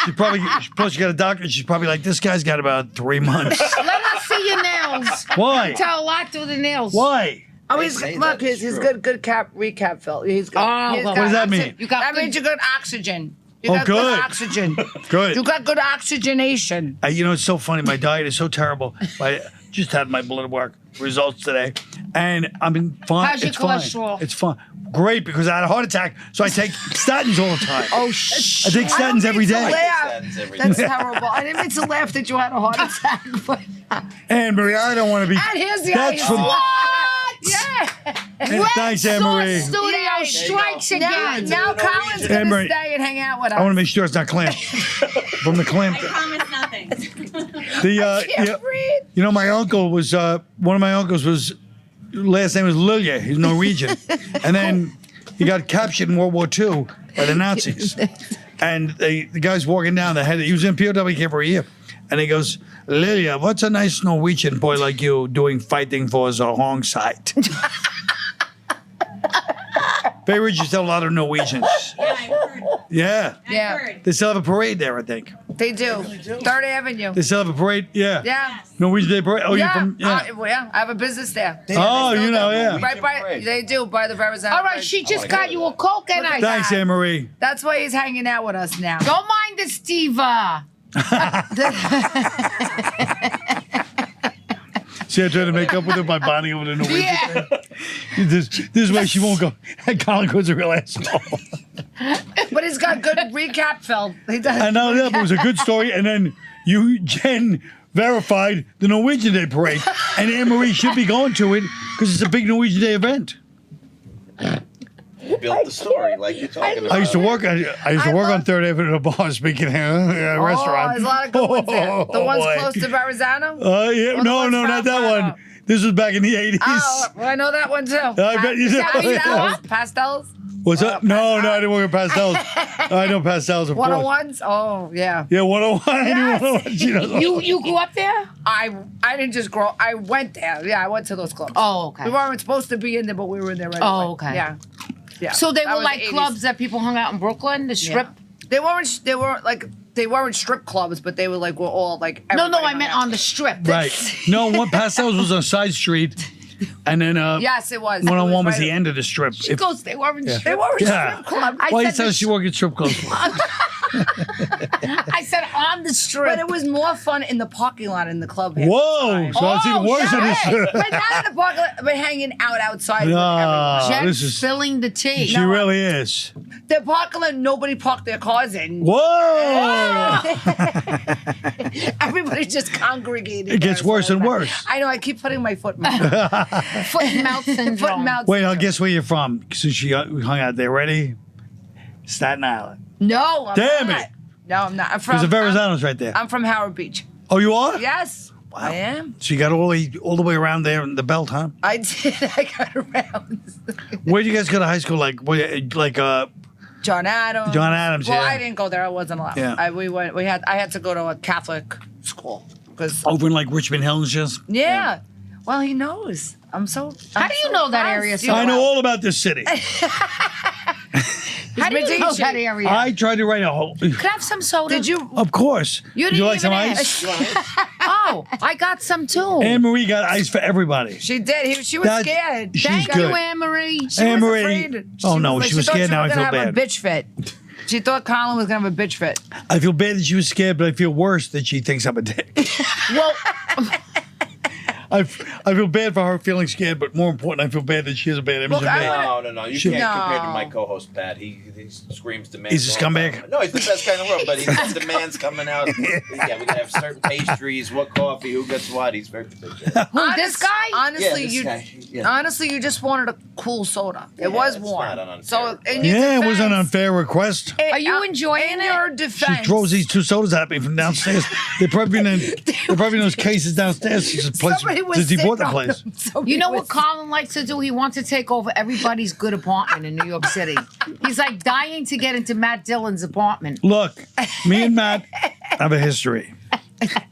She probably, plus you got a doctor, she's probably like, this guy's got about 3 months. Let us see your nails. Why? Tell a lot through the nails. Why? Oh, They he's say look. that is His true. good recap, Phil. He's good. Oh, He's well, got what does that oxy- mean? You got that good- means you got oxygen. You Oh, got good. oxygen. Good. You got good oxygenation. You know, it's so funny. My diet is so terrible. I just had my blood work results today, and I'm in fine. How's your it's fine. cholesterol? It's fine. Great, because I had a heart attack, so I take statins all the time. Oh, shh. I take statins every day. Statins every That's day. terrible. I didn't mean to laugh that you had a heart attack. But Anne Marie, I don't want to be. and here's the That's ice. from. Yeah. And thanks, Anne Marie. Studio strikes Now, again. now Colin's gonna Anne-Marie. stay and hang out with us. I want to make sure it's not clam. From the clam. I promise nothing. Can't breathe. You know, my uncle was one of my uncles was last name was Lilja. He's Norwegian, and then he got captured in World War II by the Nazis. And the guy's walking down. He was in POW camp for a year, and he goes, "Lilja, what's a nice Norwegian boy like you doing fighting for the Hong side?" Bay Ridge used to have a lot of Norwegians. Yeah, I've heard. Yeah, I've Yeah. heard. they still have a parade there, I think. They do. 3rd Avenue. They still have a parade? Yeah. Yeah. Norwegian Day Parade? Oh, Yeah. you're from, yeah. Yeah. I have a business there. Oh, you know, yeah. Right by, they do, by the Verrazano. All right, Bridge. she just got you a Coke and I. Thanks, Anne Marie. That's why he's hanging out with us now. Don't mind the Steva. See, I tried to make up with her by bonding over the Norwegian Yeah. thing. This way she won't go. Colin Quinn's a real asshole. But he's got good recap, Phil. He does. I know that, but it was a good story. And then Jen verified the Norwegian Day Parade. And Anne Marie should be going to it because it's a big Norwegian Day event. Built the story like you're talking about. I used to work on 3rd Avenue at a bar, speaking of a restaurant. There's a lot of good ones there. The ones boy. close to Verrazano? Yeah, Or the no, ones not that far one. out? This was back in the 80s. Oh, well, I know that one too. I bet you do. Pastels? Pastels? What's up? No, I didn't work at Pastels. I know Pastels, of course. 101s? Oh, yeah. Yeah, 101. I knew Yes. 101. She knows. You grew up there? I didn't just grow. I went there. Yeah, I went to those clubs. Oh, okay. We weren't supposed to be in there, but we were in there anyway. Oh, okay. Yeah. Yeah. So they That were was like the 80s. clubs that people hung out in Brooklyn, the strip? They weren't. They weren't strip clubs, but they were like, we're all like. No, everybody I hung meant out. on the strip. Right. No, one Pastels was on a side street. And then Yes, it was. 101 was right- the end of the strip. She goes, they weren't They strip. were a Yeah. strip club. Why you said tell the us you work at strip clubs? I said on the strip. But it was more fun in the parking lot in the club. half the Whoa! time. So it's even worse than yeah. this. But not in the parking lot, but hanging out outside with Ah. everyone. Jen this is- spilling the tea. She really is. The parking lot, nobody parked their cars in. Whoa! Everybody just congregated. It gets there, worse so and I- worse. I know. I keep putting my foot in my mouth. Foot and mouth syndrome. Foot and mouth. Wait, I'll guess where you're from. Since she hung out there. Ready? Staten Island. No, I'm Damn not. it. No, I'm not. I'm There's from. a Verrazano's right there. I'm from Howard Beach. Oh, you are? Yes, I am. So you got all the way around there in the belt, huh? I did. I got around. Where did you guys go to high school? Like John Adams. John Adams, Well, yeah. I didn't go there. I wasn't allowed. Yeah. I had to go to a Catholic school because. over in like Richmond Hills, just. Yeah. Well, he knows. How do you know that area so I know all about this city. How do you know Medici. that area? I tried to write a whole. Could I have some soda? Did you? Of course. You Would didn't like some even ice? Oh, I got some too. Anne Marie got ice for everybody. She did. She was That- scared. she's Thank good. you, Anne Marie. She Anne was Marie. afraid. Oh, no, she was thought scared. Now was I gonna feel have bad. a bitch fit. She thought Colin was gonna have a bitch fit. I feel bad that she was scared, but I feel worse that she thinks I'm a dick. Well, I feel bad for her feeling scared, but more important, I feel bad that she has a bad image Look, of me. No. You Should- can't compare to No. my co-host Pat. He screams demands. He's a all the scumbag? time. No, he's the best guy in the world, but he's demands coming out. Yeah, we can have certain pastries, what coffee, who gets what. He's very particular. who, this guy? Honestly, this you. guy, yeah. Honestly, you just wanted a cool soda. It was it's warm. not an unfair So, request. in your Yeah, it was an defense- unfair request. Are you enjoying in it? your She defense? throws these 2 sodas at me from downstairs. They're probably in those cases downstairs. It's a place Somebody was to deport the sitting on place. them. Somebody You know was- what Colin likes to do? He wants to take over everybody's good apartment in New York City. He's like dying to get into Matt Dillon's apartment. Look, me and Matt have a history.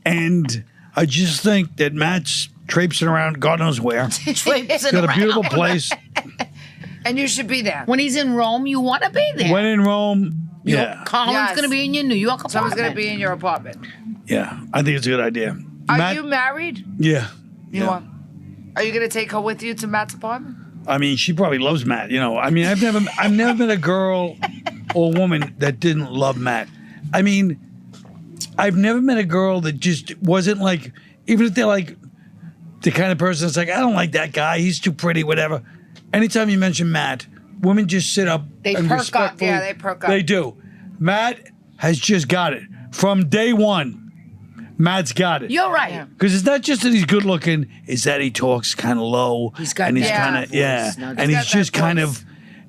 And I just think that Matt's traipsing around God knows where. Traipsing Got a around. beautiful place. And you should be there. When he's in Rome, you want to be there. When in Rome, yeah. Colin's Yes. going to be in your New York apartment. Someone's gonna be in your apartment. Yeah, I think it's a good idea. Are Matt, you married? yeah. You yeah. are. Are you gonna take her with you to Matt's apartment? I mean, she probably loves Matt. You know, I mean, I've never met a girl or woman that didn't love Matt. I mean, I've never met a girl that just wasn't like, even if they're like the kind of person that's like, I don't like that guy. He's too pretty, whatever. Anytime you mention Matt, women just sit up They and perk up. respectfully- Yeah, they perk up. They do. Matt has just got it from day one. Matt's got it. You're right. Yeah. Because it's not just that he's good looking, it's that he talks kind of low. He's got and he's that kind of, voice. yeah. No, and he's he's got just that kind voice. of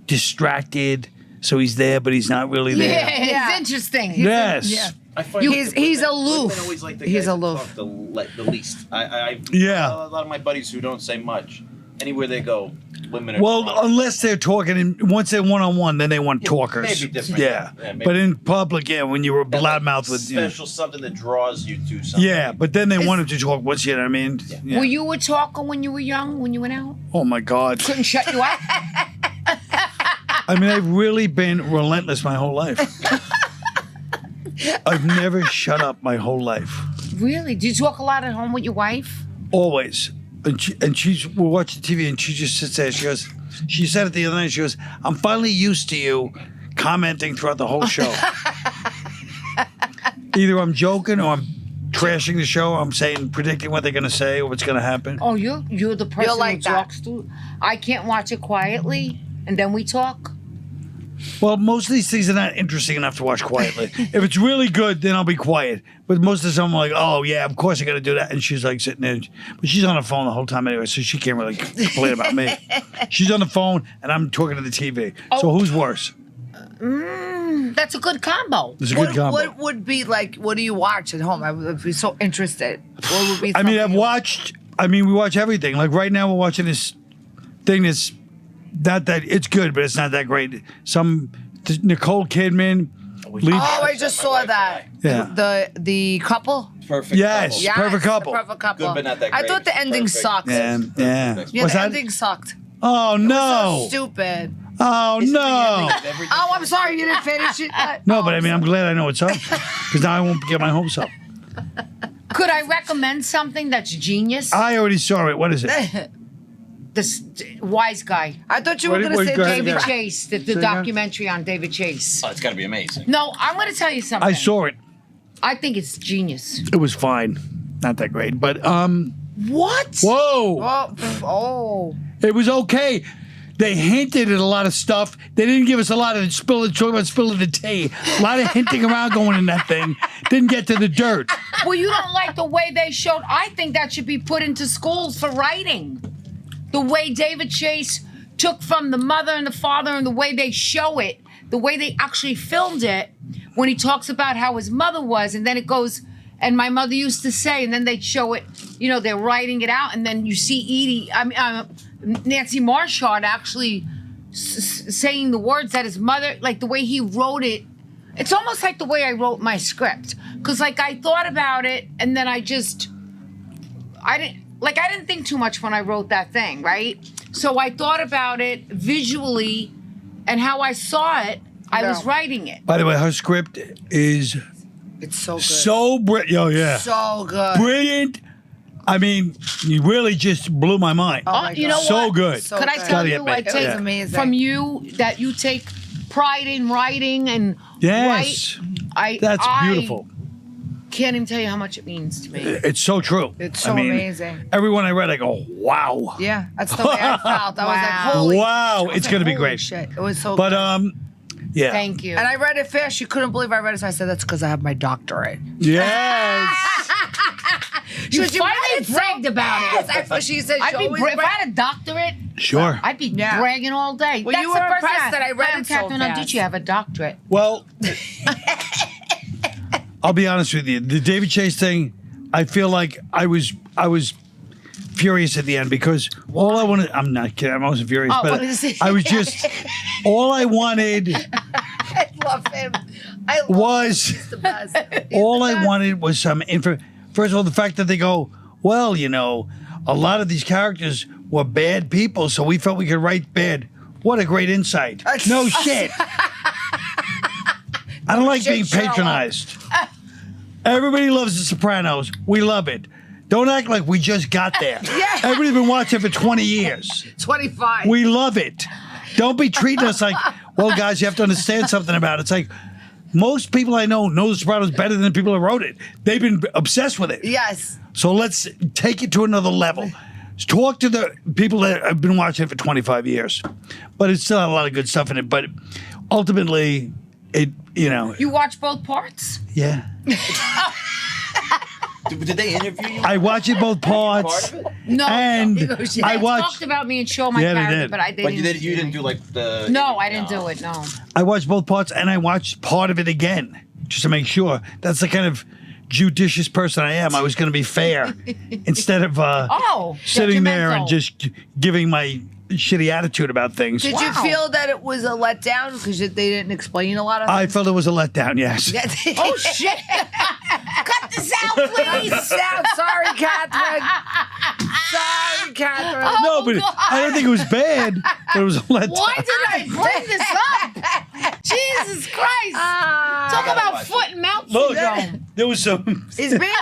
distracted. So he's there, but he's not really there. Yeah, Yeah. it's interesting. Yes. Yeah. I find He's women aloof. always like the He's guys that aloof. talk the least. I Yeah. A lot of my buddies who don't say much. Anywhere they go, women are. Well, unless they're talking, and once they're one-on-one, then they want talkers. maybe different. Yeah. Yeah, maybe. But in public, yeah, when you're a That, like, loudmouth with, yeah. special something that draws you to something. Yeah, but then they want him to talk. What's, you know what I mean? Yeah. Were you a talker when you were young, when you went out? Oh, my God. Couldn't shut you up? I mean, I've really been relentless my whole life. I've never shut up my whole life. Really? Do you talk a lot at home with your wife? Always. We're watching TV and she just sits there. She said it the other night. She goes, I'm finally used to you commenting throughout the whole show. Either I'm joking or I'm trashing the show. Or I'm predicting what they're going to say or what's going to happen. Oh, you're the person like who that. talks to. I can't watch it quietly and then we talk. Well, most of these things are not interesting enough to watch quietly. If it's really good, then I'll be quiet. But most of the time, I'm like, oh, yeah, of course I got to do that. And she's like sitting there. But she's on the phone the whole time anyway, so she can't really complain about me. She's on the phone, and I'm talking to the TV. So who's worse? That's a good combo. It's a good combo. What would be like? What do you watch at home? I would be so interested. What would be? I mean, something we watch everything. Like right now, we're watching this thing that's not that, it's good, but it's not that great. Nicole Kidman. Oh, I just saw that. Yeah. The couple. Perfect. Yes. Yes, Perfect the couple. perfect couple. Good, but not that I great. thought the ending Perfect. sucked. Yeah. Yeah, What's the that? ending sucked. Oh, So no. stupid. Oh, no. Oh, I'm sorry you didn't finish it. No, but I mean, I'm glad I know what's up. Because now I won't get my hopes up. Could I recommend something that's genius? I already saw it. What is it? This wise guy, I thought you were What- going to say go ahead, David yeah. Chase, the again? documentary on David Chase. Oh, it's got to be amazing. No, I'm going to tell you something. I saw it. I think it's genius. It was fine. Not that great. But, What? whoa. Oh. It was okay. They hinted at a lot of stuff. They didn't give us a lot of talk about spilling the tea. A lot of hinting around going in that thing. Didn't get to the dirt. Well, you don't like the way they showed. I think that should be put into schools for writing. The way David Chase took from the mother and the father and the way they show it, the way they actually filmed it, when he talks about how his mother was, and then it goes, and my mother used to say, and then they show it, they're writing it out, and then you see Nancy Marchand actually saying the words that his mother, like the way he wrote it. It's almost like the way I wrote my script. Because, I thought about it, and then I didn't think too much when I wrote that thing, right? So I thought about it visually, and how I saw it, I was writing it. By the way, her script is It's so good. so brilliant. Oh, yeah. So good. Brilliant. I mean, you really just blew my mind. Oh my You know God. So what? good. So Could I good. tell Gotta you, admit, I it take was amazing. from you that you take pride in writing and Yes. That's beautiful. Can't even tell you how much it means to me. It's so true. It's so amazing. Everyone I read, I go, wow. Yeah, that's the way I felt. I was like, Wow. holy Wow. It's going to be holy great. shit. It was so But, good. yeah. Thank you. And I read it fast. You couldn't believe I read it. So I said, that's because I have my doctorate. Yes. You Because you finally read it so bragged about it. fast. She said, I'd be if I had a doctorate, Sure. I'd be Yeah. bragging all day. Well, That's you the were first impressed thing that I read I'm it so Kathrine fast. Narducci, I have a doctorate. Well, I'll be honest with you. The David Chase thing, I feel like I was furious at the end because all I wanted, I'm not kidding, I wasn't furious, Oh, but what is it? I was just, all I wanted I love him. I love was, him. He's the best. all I wanted was some info. First of all, the fact that they go, well, a lot of these characters were bad people, so we felt we could write bad. What a great insight. No shit. I don't like being Sherlock. patronized. Everybody loves The Sopranos. We love it. Don't act like we just got there. Yeah. Everybody's been watching it for 20 years. 25. We love it. Don't be treating us like, well, guys, you have to understand something about it. It's like, most people I know The Sopranos better than the people who wrote it. They've been obsessed with it. Yes. So let's take it to another level. Talk to the people that have been watching it for 25 years. But it's still had a lot of good stuff in it. But ultimately, You watch both parts? yeah. Did they interview you? I watch it both parts. Part of it? No. And They I talked watched about me and show my Yeah, they character, did. but I But didn't. you didn't do like the. No, I didn't do it. No. I watched both parts and I watched part of it again just to make sure. That's the kind of judicious person I am. I was going to be fair instead of sitting there and judgmental. just giving my shitty attitude about things. Did you Wow. feel that it was a letdown because they didn't explain a lot of I felt it was a letdown, yes. Oh shit! Cut this out, please. Sorry, Catherine. Sorry, Catherine. No, but I don't think it was bad, but it was a letdown. Why did I bring this up? Jesus Jesus Christ. Talk gotta about watch foot and mouth Look, syndrome. there was some. He's being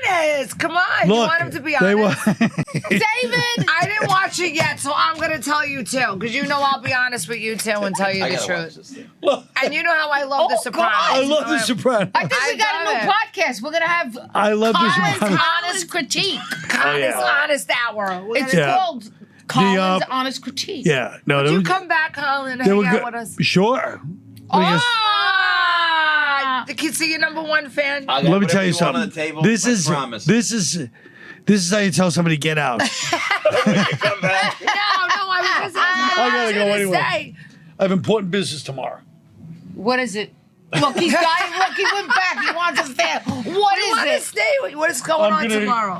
honest. Come on. You Look, want him to be they honest? were. David. I didn't watch it yet, so I'm going to tell you too. Because you know I'll be honest with you too and tell you I the gotta watch truth. this thing. Look, And you know how I love The Oh, Sopranos. God. I love the Sopranos. I think we I got a love new it. podcast. We're gonna have I love the Colin's Sopranos. honest critique. Honest, yeah. honest hour. We're It's gonna Yeah. called Colin's uh, honest critique. Yeah, no, Would they you were, come back, Colin, and they were hang out good. with us? Sure. Because- Ah, the kids see your number one fan. I got Let me tell whatever you want on something. the table, This I is promise. this is how you tell somebody get out. No, I was just I gotta go anyway. say. I have important business tomorrow. What is it? Look, he's dying. Look, he went back. He wants us there. What We is want to it? stay with you. What is going I'm on gonna- tomorrow?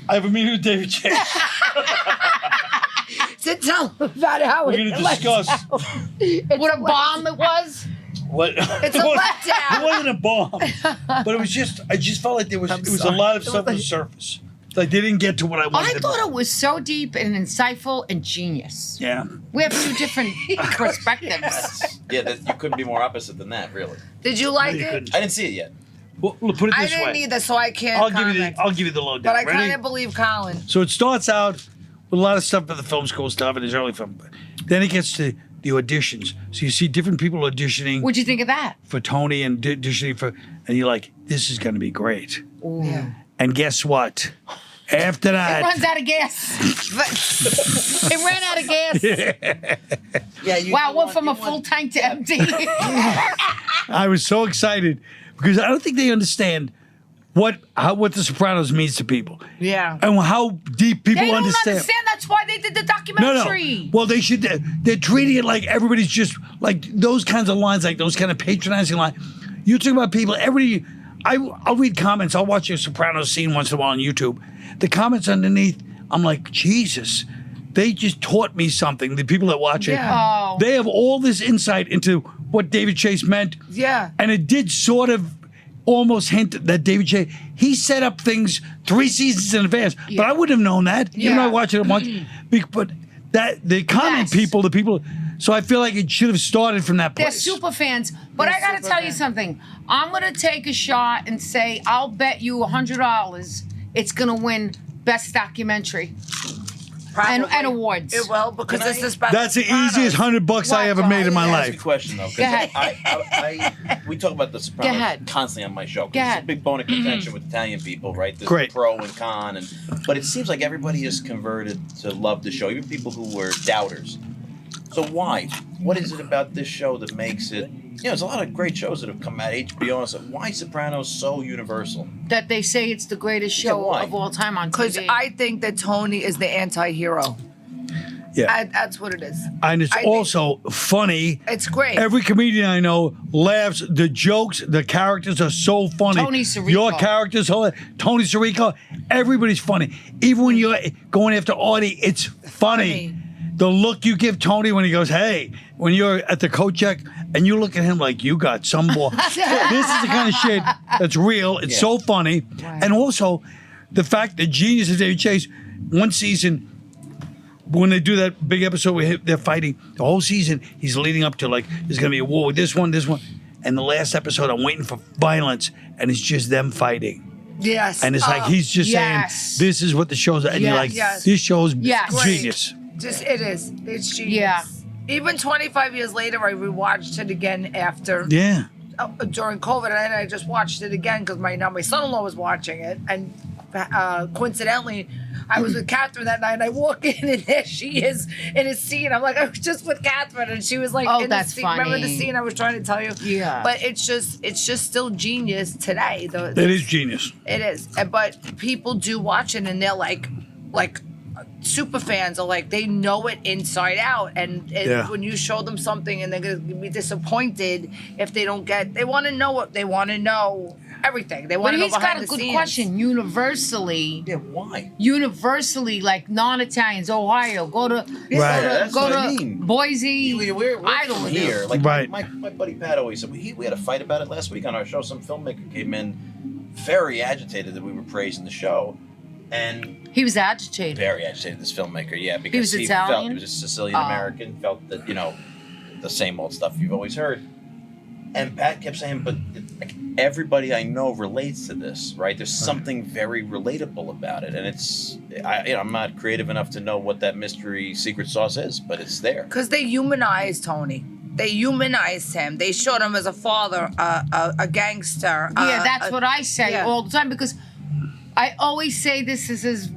I have a meeting with David Chase. So tell them about how We're it going to discuss What a bomb it was. what. It's a It letdown. wasn't a bomb, but it was just. I just felt like there was. It was a lot of stuff on the surface. Like they didn't get to what I wanted. I thought it was so deep and insightful and genius. Yeah. We have two different perspectives. Yeah, you couldn't be more opposite than that, really. Did you like You it? couldn't. I didn't see it yet. Well, put it I this didn't way. either, so I can't I'll give you comment. the. I'll give you the lowdown. But I Ready? kind of believe Colin. So it starts out with a lot of stuff for the film school stuff and his early film. Then it gets to the auditions. So you see different people auditioning What'd you think of that? for Tony and auditioning for, and you're like, this is going to be great. Yeah. And guess what? After It that, runs out of gas. It ran out of gas. Yeah, you. Wow, went from a full tank to empty. I was so excited because I don't think they understand what the Sopranos means to people Yeah. and how deep people They don't understand. understand. That's why they did the No, documentary. no. Well, they should. They're treating it like everybody's just like those kinds of lines, like those kind of patronizing lines. You're talking about people. Everybody. I'll read comments. I'll watch a Sopranos scene once in a while on YouTube. The comments underneath, I'm like, Jesus, they just taught me something. The people that watch it, Yeah. Oh. they have all this insight into what David Chase meant. Yeah. And it did sort of almost hint that David Chase, he set up things 3 seasons in advance. But I wouldn't have known that, even though I watched it once. But that the comment Yes. people, the people, so I feel like it should have started from that They're place. super fans. But They're I got to super tell you fans. something. I'm going to take a shot and say, I'll bet you $100 it's going to win Best Documentary and awards. It will, because Can this I- is about That's the easiest $100 I ever made in my Let me ask you a life. question though, 'cause Go ahead. we talk about the Sopranos ahead. constantly on my show. 'Cause Go it's ahead. a big bone of contention with Italian people, right? There's Great. pro and con, but it seems like everybody is converted to love the show, even people who were doubters. So why? What is it about this show that makes it? You know, there's a lot of great shows that have come out HBO. And stuff. Why Sopranos so universal? That they say it's the greatest show why? of all time on Because TV. I think that Tony is the anti-hero. Yeah. That's what it is. And it's I think- also funny. It's great. Every comedian I know laughs. The jokes, the characters are so funny. Tony Sirico. Your characters, Tony Sirico, everybody's funny. Even when you're going after Artie, it's funny. The look you give Tony when he goes, hey, when you're at the coat check and you look at him like you got some ball. This is the kind of shit that's real. It's so funny. And also, the fact that genius of David Chase, one season, when they do that big episode where they're fighting, the whole season, he's leading up to like, there's going to be a war with this one. And the last episode, I'm waiting for violence, and it's just them fighting. Yes. And it's like, he's just yes. saying, this is what the show's, and you're like, Yes. this show's Yes. genius. Just it is. It's genius. Yeah. Even 25 years later, I rewatched it again after Yeah. during COVID, and then I just watched it again because my son-in-law was watching it, and coincidentally, I was with Kathrine that night. And I walk in, and there she is in a scene. I'm like, I was just with Kathrine, and she was like, Oh, in that's the scene. Remember the funny. scene I was trying to tell you? Yeah. But it's just still genius today. That is genius. It is. But people do watch it, and they're like super fans are like, they know it inside out. And when you show them something and they're going to be disappointed if they don't get, they want to know what they want to know. Everything. They want But to know he's got behind a the good scenes. question. Universally, Yeah, why? like non-Italians, Ohio, go to that's go what to I mean. Boise, We're Idaho from here. Like Right. my buddy Pat always said, we had a fight about it last week on our show. Some filmmaker came in very agitated that we were praising the show. And He was agitated. very agitated, this filmmaker, yeah, because was he felt Italian? he was a Sicilian American, felt that, the same old stuff you've always heard. And Pat kept saying, but like, everybody I know relates to this, right? There's something very relatable about it, and I'm not creative enough to know what that mystery secret sauce is, but it's there. Because they humanized Tony. They humanized him. They showed him as a father, a gangster. Yeah, that's what I say yeah. all the time, because I always say this is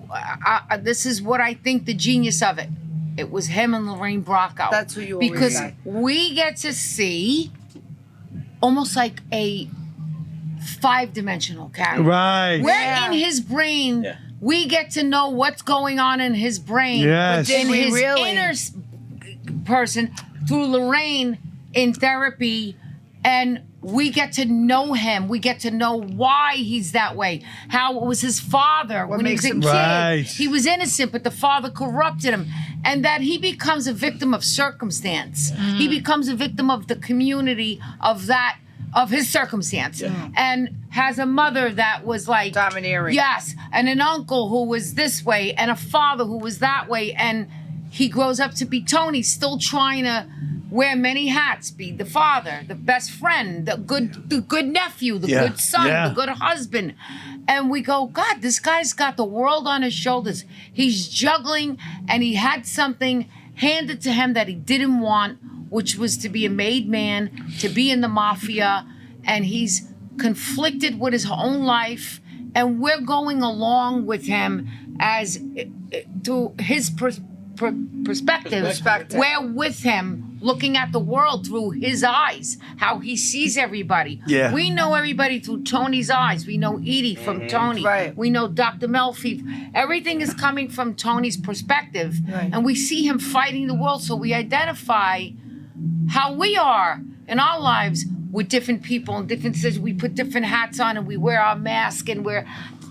what I think the genius of it. It was him and Lorraine Bracco. That's who you always because say. we get to see almost like a 5-dimensional character. Right. We're Yeah. in his brain. Yeah. We get to know what's going on in his brain. Yes. In Did we his really? inner person through Lorraine in therapy, and we get to know him. We get to know why he's that way. How it was his father when he was makes a him- kid. Right. He was innocent, but the father corrupted him. And that he becomes a victim of circumstance. He becomes a victim of the community of his circumstance. Yeah. And has a mother that was like Domineering. Yes. And an uncle who was this way, and a father who was that way. And he grows up to be Tony, still trying to wear many hats, be the father, the best friend, the good nephew, the Yeah. good son, Yeah. the good husband. And we go, God, this guy's got the world on his shoulders. He's juggling, and he had something handed to him that he didn't want, which was to be a made man, to be in the mafia, and he's conflicted with his own life, and we're going along with him as through his perspective. We're with him, looking at the world through his eyes, how he sees everybody. Yeah. We know everybody through Tony's eyes. We know Edie from Tony. Right. We know Dr. Melfi. Everything is coming from Tony's perspective. Right. And we see him fighting the world, so we identify how we are in our lives with different people and different situations. We put different hats on and we wear our mask and we're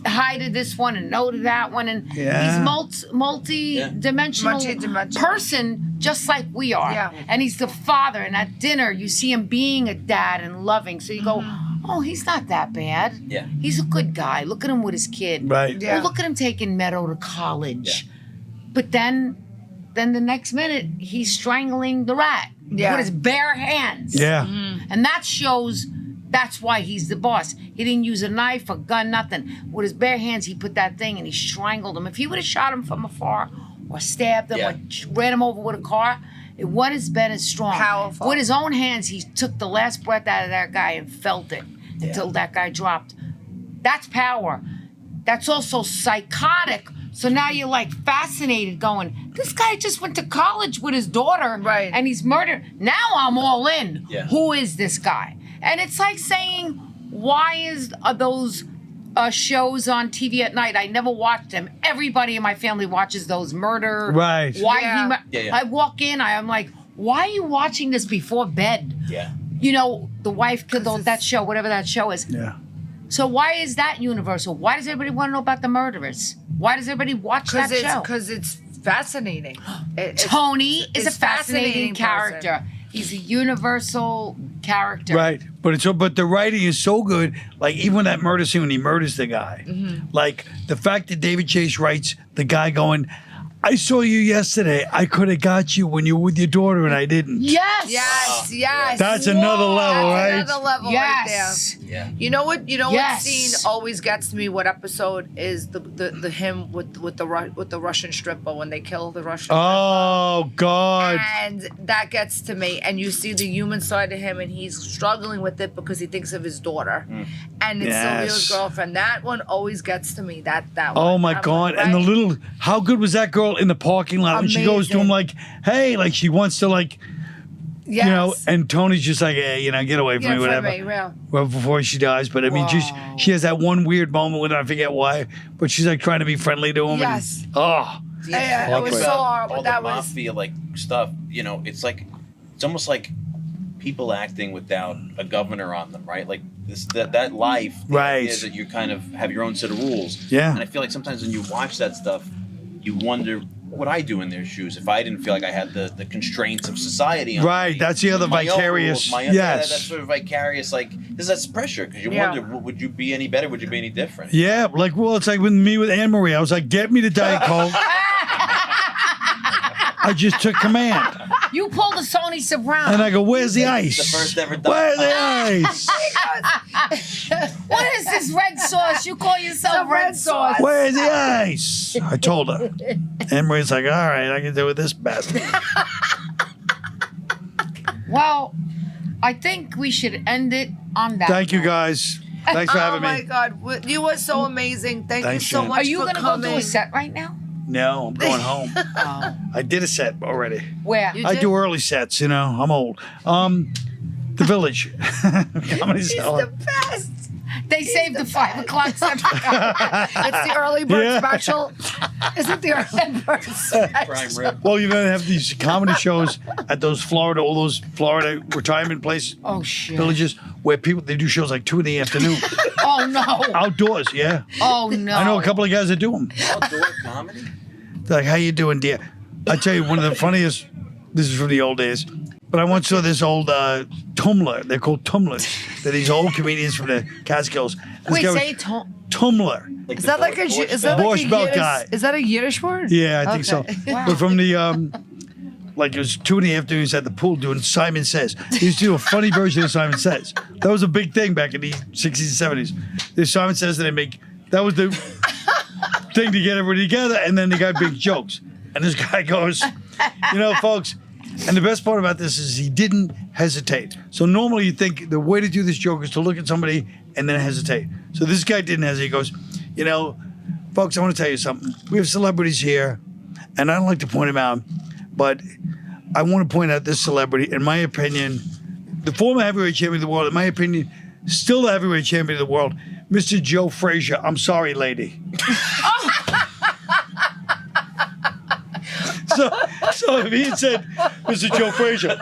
hi to this one and no to that one. And Yeah. he's multi-dimensional Multi-dimensional. person just like we are. Yeah. And he's the father. And at dinner, you see him being a dad and loving. So you go, oh, he's not that bad. Yeah. He's a good guy. Look at him with his kid. Right. Yeah. Oh, look at him taking Meadow to college. But then the next minute, he's strangling the rat Yeah. with his bare hands. Yeah. And that shows that's why he's the boss. He didn't use a knife, a gun, nothing. With his bare hands, he put that thing and he strangled him. If he would have shot him from afar or stabbed him or ran him over with a car, it wouldn't have been as strong. Powerful. With his own hands, he took the last breath out of that guy and felt it until that guy dropped. That's power. That's also psychotic. So now you're like fascinated going, this guy just went to college with his daughter Right. and he's murdered. Now I'm all in. Yeah. Who is this guy? And it's like saying, why are those shows on TV at night? I never watched them. Everybody in my family watches those murder. Right. Why Yeah. I walk in, I'm like, why are you watching this before bed? Yeah. You know, the wife killed that show, whatever that show is. Yeah. So why is that universal? Why does everybody want to know about the murderers? Why does everybody watch that show? Because it's fascinating. Tony is a it's fascinating fascinating person. character. He's a universal character. Right, but the writing is so good. Like even that murder scene when he murders the guy, like the fact that David Chase writes the guy going, "I saw you yesterday. I could have got you when you were with your daughter, and I didn't." Yes. Yes. That's another level, right? That's another level Yes. right there. Yeah. You know what? Yes. What scene always gets me? What episode is the him with the Russian stripper when they kill the Russian stripper? Oh God! And that gets to me, and you see the human side of him, and he's struggling with it because he thinks of his daughter, and it's Yes. Silvio's girlfriend. That one always gets to me. That one. Oh my I'm God! like, And the right? little, how good was that girl in the parking lot when she goes to him like, "Hey," like she wants to like, yes. you know, and Tony's just like, "Hey, get away from yeah, me, for whatever." me, real. Well, before she dies, but I mean, she has that one weird moment with I forget why, but she's like trying to be friendly to him. Yes. And, oh, Yeah, it was Awkward. so horrible. All That the was. mafia like stuff, it's almost like people acting without a governor on them, right? Like that life, the Right. idea that you kind of have your own set of rules. Yeah. And I feel like sometimes when you watch that stuff, you wonder what would I do in their shoes if I didn't feel like I had the constraints of society on Right, me. that's the other My own vicarious- rules, yes. That sort of vicarious, like, that's pressure because you Yeah. wonder, would you be any better? Would you be any different? yeah, like it's like with me with Anne Marie. I was like, "Get me the Diet Coke." I just took command. You pulled a Tony Soprano. And I go, where's the ice? The first ever dog. Where's the ice? What is this red sauce? You call yourself red sauce? Where's the ice? I told her. And Marie's like, all right, I can do with this best. Well, I think we should end it on that. Thank you, note. guys. Thanks for having Oh my me. God, you were so amazing. Thank Thanks, you so Jen. much Are you for gonna coming. go do a set right now? No, I'm going home. Oh. I did a set already. Where? You I did? do early sets, you know. I'm old. The Village. Comedy He's Cellar. the best. They saved the 5 o'clock set. It's the early bird Yeah. special. Is it the early bird special? Prime rib. Well, you're going to have these comedy shows at those Florida, all those Florida retirement places, Oh shit. villages, where people, they do shows like 2 in the afternoon. Oh no. Outdoors, yeah. Oh no. I know a couple of guys that do them. Outdoor comedy? They're like, how you doing, dear? I tell you, one of the funniest, this is from the old days, but I once saw this old Tumblr. They're called Tumblers. They're these old comedians from the Catskills. This Wait, guy was- say it. Tumblr. Is that like a Borscht Belt Yiddish? guy. Is that a Yiddish word? Yeah, I think so. Okay. But from the, like it was 2 in the afternoon, at the pool doing Simon Says. He used to do a funny version of Simon Says. That was a big thing back in the 60s and 70s. There's Simon Says that they make, that was the thing to get everybody together, and then they got big jokes. And this guy goes, you know, folks, and the best part about this is he didn't hesitate. So normally you think the way to do this joke is to look at somebody and then hesitate. So this guy didn't hesitate. He goes, you know, folks, I want to tell you something. We have celebrities here, and I don't like to point them out, but I want to point out this celebrity, in my opinion, the former heavyweight champion of the world, in my opinion, still the heavyweight champion of the world, Mr. Joe Frazier. I'm sorry, lady. So if he had said, Mr. Joe Frazier,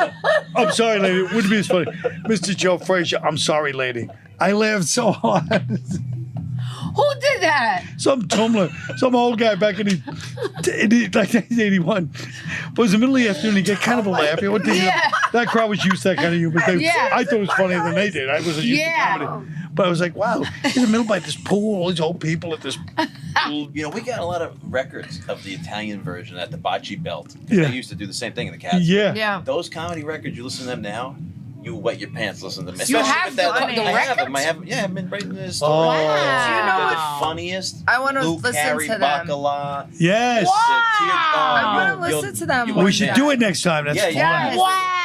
I'm sorry, lady, it wouldn't be as funny. Mr. Joe Frazier, I'm sorry, lady. I laughed so hard. Who did that? Some Tumblr, some old guy back in like 1981. But it was the middle of the afternoon, he get kind of a laugh. You know, that crowd was used to that kind of humor. Yeah. I thought it was funnier than they did. I wasn't used to comedy. But I was like, wow, in the middle by this pool, all these old people at this. You know, we got a lot of records of the Italian version at the Bocce Belt. Yeah. They used to do the same thing in the Catskills. Yeah. Yeah. Those comedy records, you listen to them now, you wet your pants listening to them. You Especially have with that, the I have them. records? Yeah, I've been writing this. Oh. Wow. Do you know The what? funniest. I wanna Luke listen Harry, to them. Bacala. Yes. Wow. I want to you'll- listen to them. you We won't should get do it. it next time. That's Yeah, fun. yeah. Wow.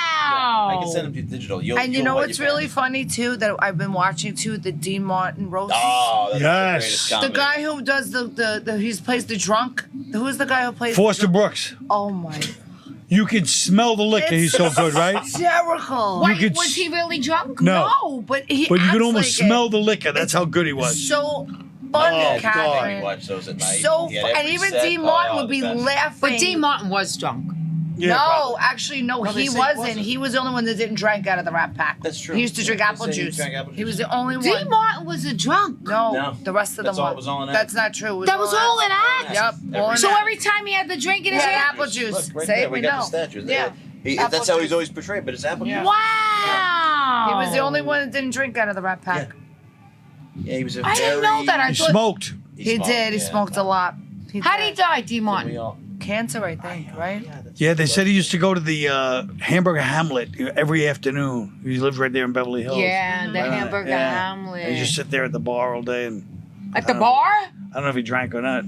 I can send them to you digital. And you you'll know wet what's your really pants. funny too that I've been watching too, the Dean Martin roast. Oh, that's Yes. the greatest The comedy. guy who does he plays the drunk. Who is the guy who plays? Foster Brooks. Oh my! You can smell the liquor. He's so good, right? Hysterical. Wait, could was he really drunk? No. No, but he. But you acts can almost like smell it. the liquor. That's how good he was. So funny, Oh, Catherine. God. Watch those at night. So He had fu- and every even set. Dean Martin Oh, would be the best. laughing. But Dean Martin was drunk. Yeah, no, probably. actually, no, No, they he say he wasn't. wasn't. He was the only one that didn't drink out of the Rat Pack. That's true. He used to drink They apple say he juice. drank apple He juice. was the only Dean one. Martin was a drunk. No, the rest of That's them all- were. it was all an act. That's not true. That was all an act. Yep. all an So act. every time he had the drink in He his had hand. apple juice. Look, right Say there, it, we we got know. the statues. Yeah. That's Apple how he's juice. always portrayed, but it's apple Yeah. juice. Wow. He was the only one that didn't drink out of the Rat Pack. Yeah, he was a I didn't know that. I He thought. smoked. He did. He yeah. smoked a lot. How did he die, Dean We Martin? all- Cancer, I think, right? Yeah, that's- Yeah, they said he used to go to the Hamburger Hamlet every afternoon. He lived right there in Beverly Hills. Yeah, the Right on it. Hamburger Yeah. Hamlet. And he just sit there at the bar all day, and At the bar? I don't know if he drank or not.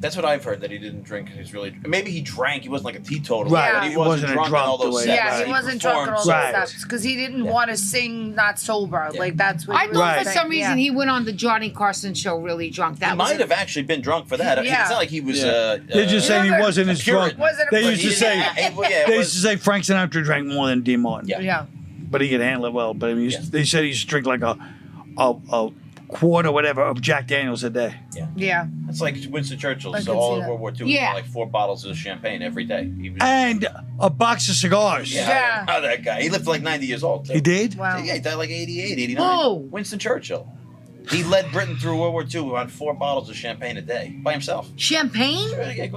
That's what I've heard, that he didn't drink. He's really maybe he drank. He wasn't like a teetotaler, Right, but he he wasn't wasn't a drunk drunk in all those the way- sets. Yeah, Right. he wasn't drunk on all those Right. steps because he didn't Yeah. want to sing not sober. Yeah. Like that's what I he was thought Right. for saying. some reason Yeah. he went on the Johnny Carson show really drunk. That He was might have actually been drunk for that. Yeah. It's not like he was. Yeah. They're just saying he Yeah, wasn't as drunk. Puritan. Wasn't a They But used He to didn't- say yeah, it they was- used to say Frank Sinatra drank more than Dean Martin. Yeah. Yeah. But he could handle it well. But I mean, they said he used to drink like a quart or whatever of Jack Daniels a day. Yeah. It's like Winston Churchill. I So could all see of that. World War II, Yeah. like 4 bottles of champagne every day. He was, And a box of cigars. Yeah. I don't know that guy. He lived to like 90 years old. Too. He did? Wow. Yeah, he died like 88, 89. Whoa. Winston Churchill. He led Britain through World War II on 4 bottles of champagne a day by himself. champagne.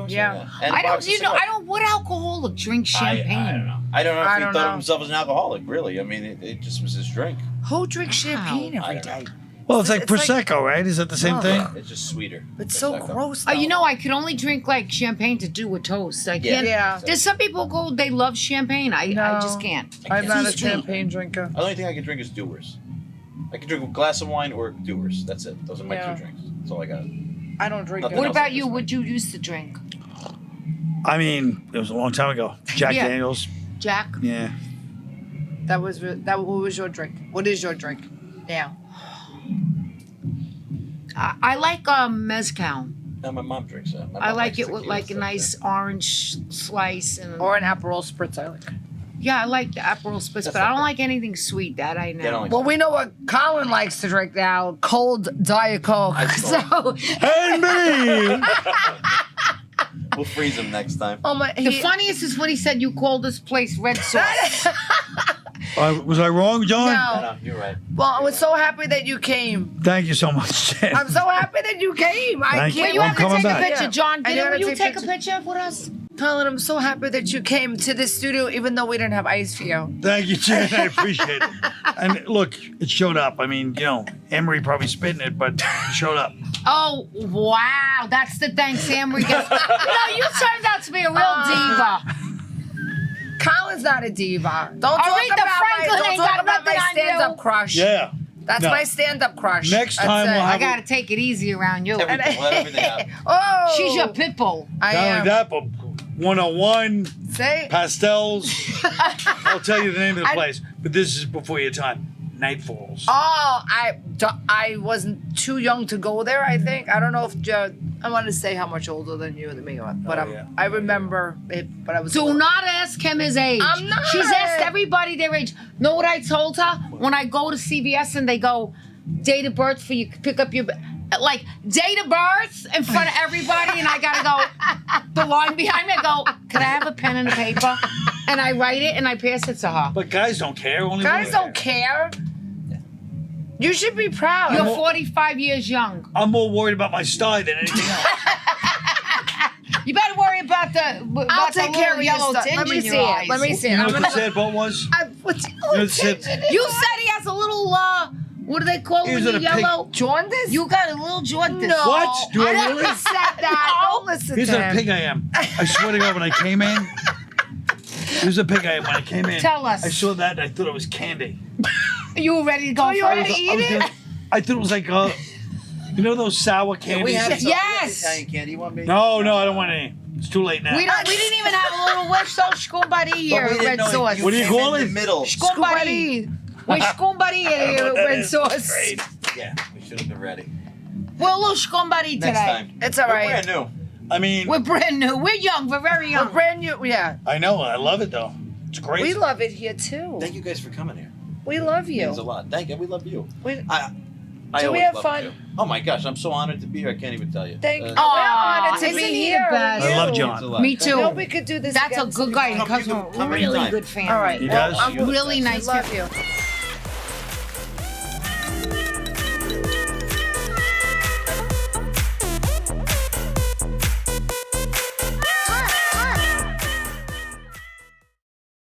Yeah. And a I don't. box of You know. cigars. I don't. What alcoholic drinks champagne? I don't know. I don't know if I he don't thought know. of himself as an alcoholic. Really, I mean, it just was his drink. Who drinks champagne I every don't know. day? Well, it's like Prosecco, right? Is that the same thing? It's just sweeter. It's so Prosecco. gross. You though. know, I could only drink like champagne to do a toast. I can't. Yeah. There's some people go, they love champagne. I just can't. I'm not a Too sweet. champagne drinker. The only thing I can drink is Dewar's. I can drink a glass of wine or Dewar's. That's it. Those are my two drinks. That's all I got. I don't drink Nothing it. What else about at you? this What you used to drink? I mean, it was a long time ago. Jack Yeah. Daniels. Jack? Yeah. What was your drink? What is your drink now? I like mezcal. No, my mom drinks that. My I mom like likes it with tequila like a stuff, nice orange slice and Or an Aperol spritz? I like. yeah, I like the Aperol Spritz, but I don't like anything sweet. That I know. Yeah, I don't like Well, we know what Colin likes to drink now: cold Diet Coke. So, And me! We'll freeze them next time. oh my! The funniest is when he said you called this place Red Sauce. Was I wrong, John? No. No, you're right. Well, I was so happy that you came. Thank you so much, Jen. I'm so happy that you came. I Thank you. can't. You I'm have to coming take back. a picture, Yeah. John. I Will gotta you take take a pictures. picture with us? Colin, I'm so happy that you came to the studio, even though we didn't have ice for you. Thank you, Jen. I appreciate it. And look, it showed up. I mean, you know, Emery probably spitting it, but it showed up. Oh wow, that's the thanks Emery gets. You turned out to be a real diva. Colin's not a diva. Don't talk Aretha about Franklin my, don't ain't talk got about my nothing on stand-up you. crush. Yeah. That's No. my stand-up crush. Next That's time it. we'll I have gotta take it easy around you. Everything. We'll have everything out. Oh, She's your pit bull. I Not am. only that, but 101, Say, pastels. I'll tell you the name of the I- place, but this is before your time. Night Falls. oh, I wasn't too young to go there. I think I don't know if I want to say how much older than you than me, but yeah. I remember it. But I was. Do not ask him his age. I'm not. She's asked everybody their age. Know what I told her? When I go to CVS and they go, date of birth for you, pick up your, like, date of birth in front of everybody, and I gotta go, the line behind me, I go, can I have a pen and a paper? And I write it and I pass it to her. But guys don't care. Only Guys women don't care. You should be proud. You're 45 years young. I'm more worried about my style than anything else. You better worry about the I'll about the take care of little your yellow stuff. tinge Let me in see your it. eyes. Let me see it. You know I'm what the gonna. sad part was? What's You know, it said- You said he has a little what do they call it Is when it you're a pig? yellow? Jaundice? You got a little jaundice. No. What? Do I never really? said that. Don't listen Here's to a him. pig I am. I swear to God, when I came in, here's a pig I am. When I came in, Tell us. I saw that and I thought it was candy. You were ready to go you for ready it? to eat it? I thought it was like, you know those sour candies? We have some Yes. Italian candy. You want me? No, I don't want any. It's too late now. We didn't even have a little wish so scumbari here But we at didn't Red know Sauce. you What do you came call in it? the middle. Scumbari. We're scumbari here at That Red is Sauce. great. Yeah, we should have been ready. We're a little scumbari today. Next time. It's all We're right. brand new. I mean, We're brand new. We're young. We're very We're young. brand new. Yeah. I know. I love it though. It's great. We love it here too. Thank you guys for coming here. We love It means a you. lot. Thank you. We love you. We, I Do we always have love fun? you. Oh my gosh, I'm so honored to be here. I can't even tell you. thank you. Uh, We're honored to isn't be he the here. best? I love means John. a lot. Me too. No, we could do this. That's a again good guy. He Come- comes you from can a come really anytime. good family. All right. He Well, does? I'm Really nice Love family. you.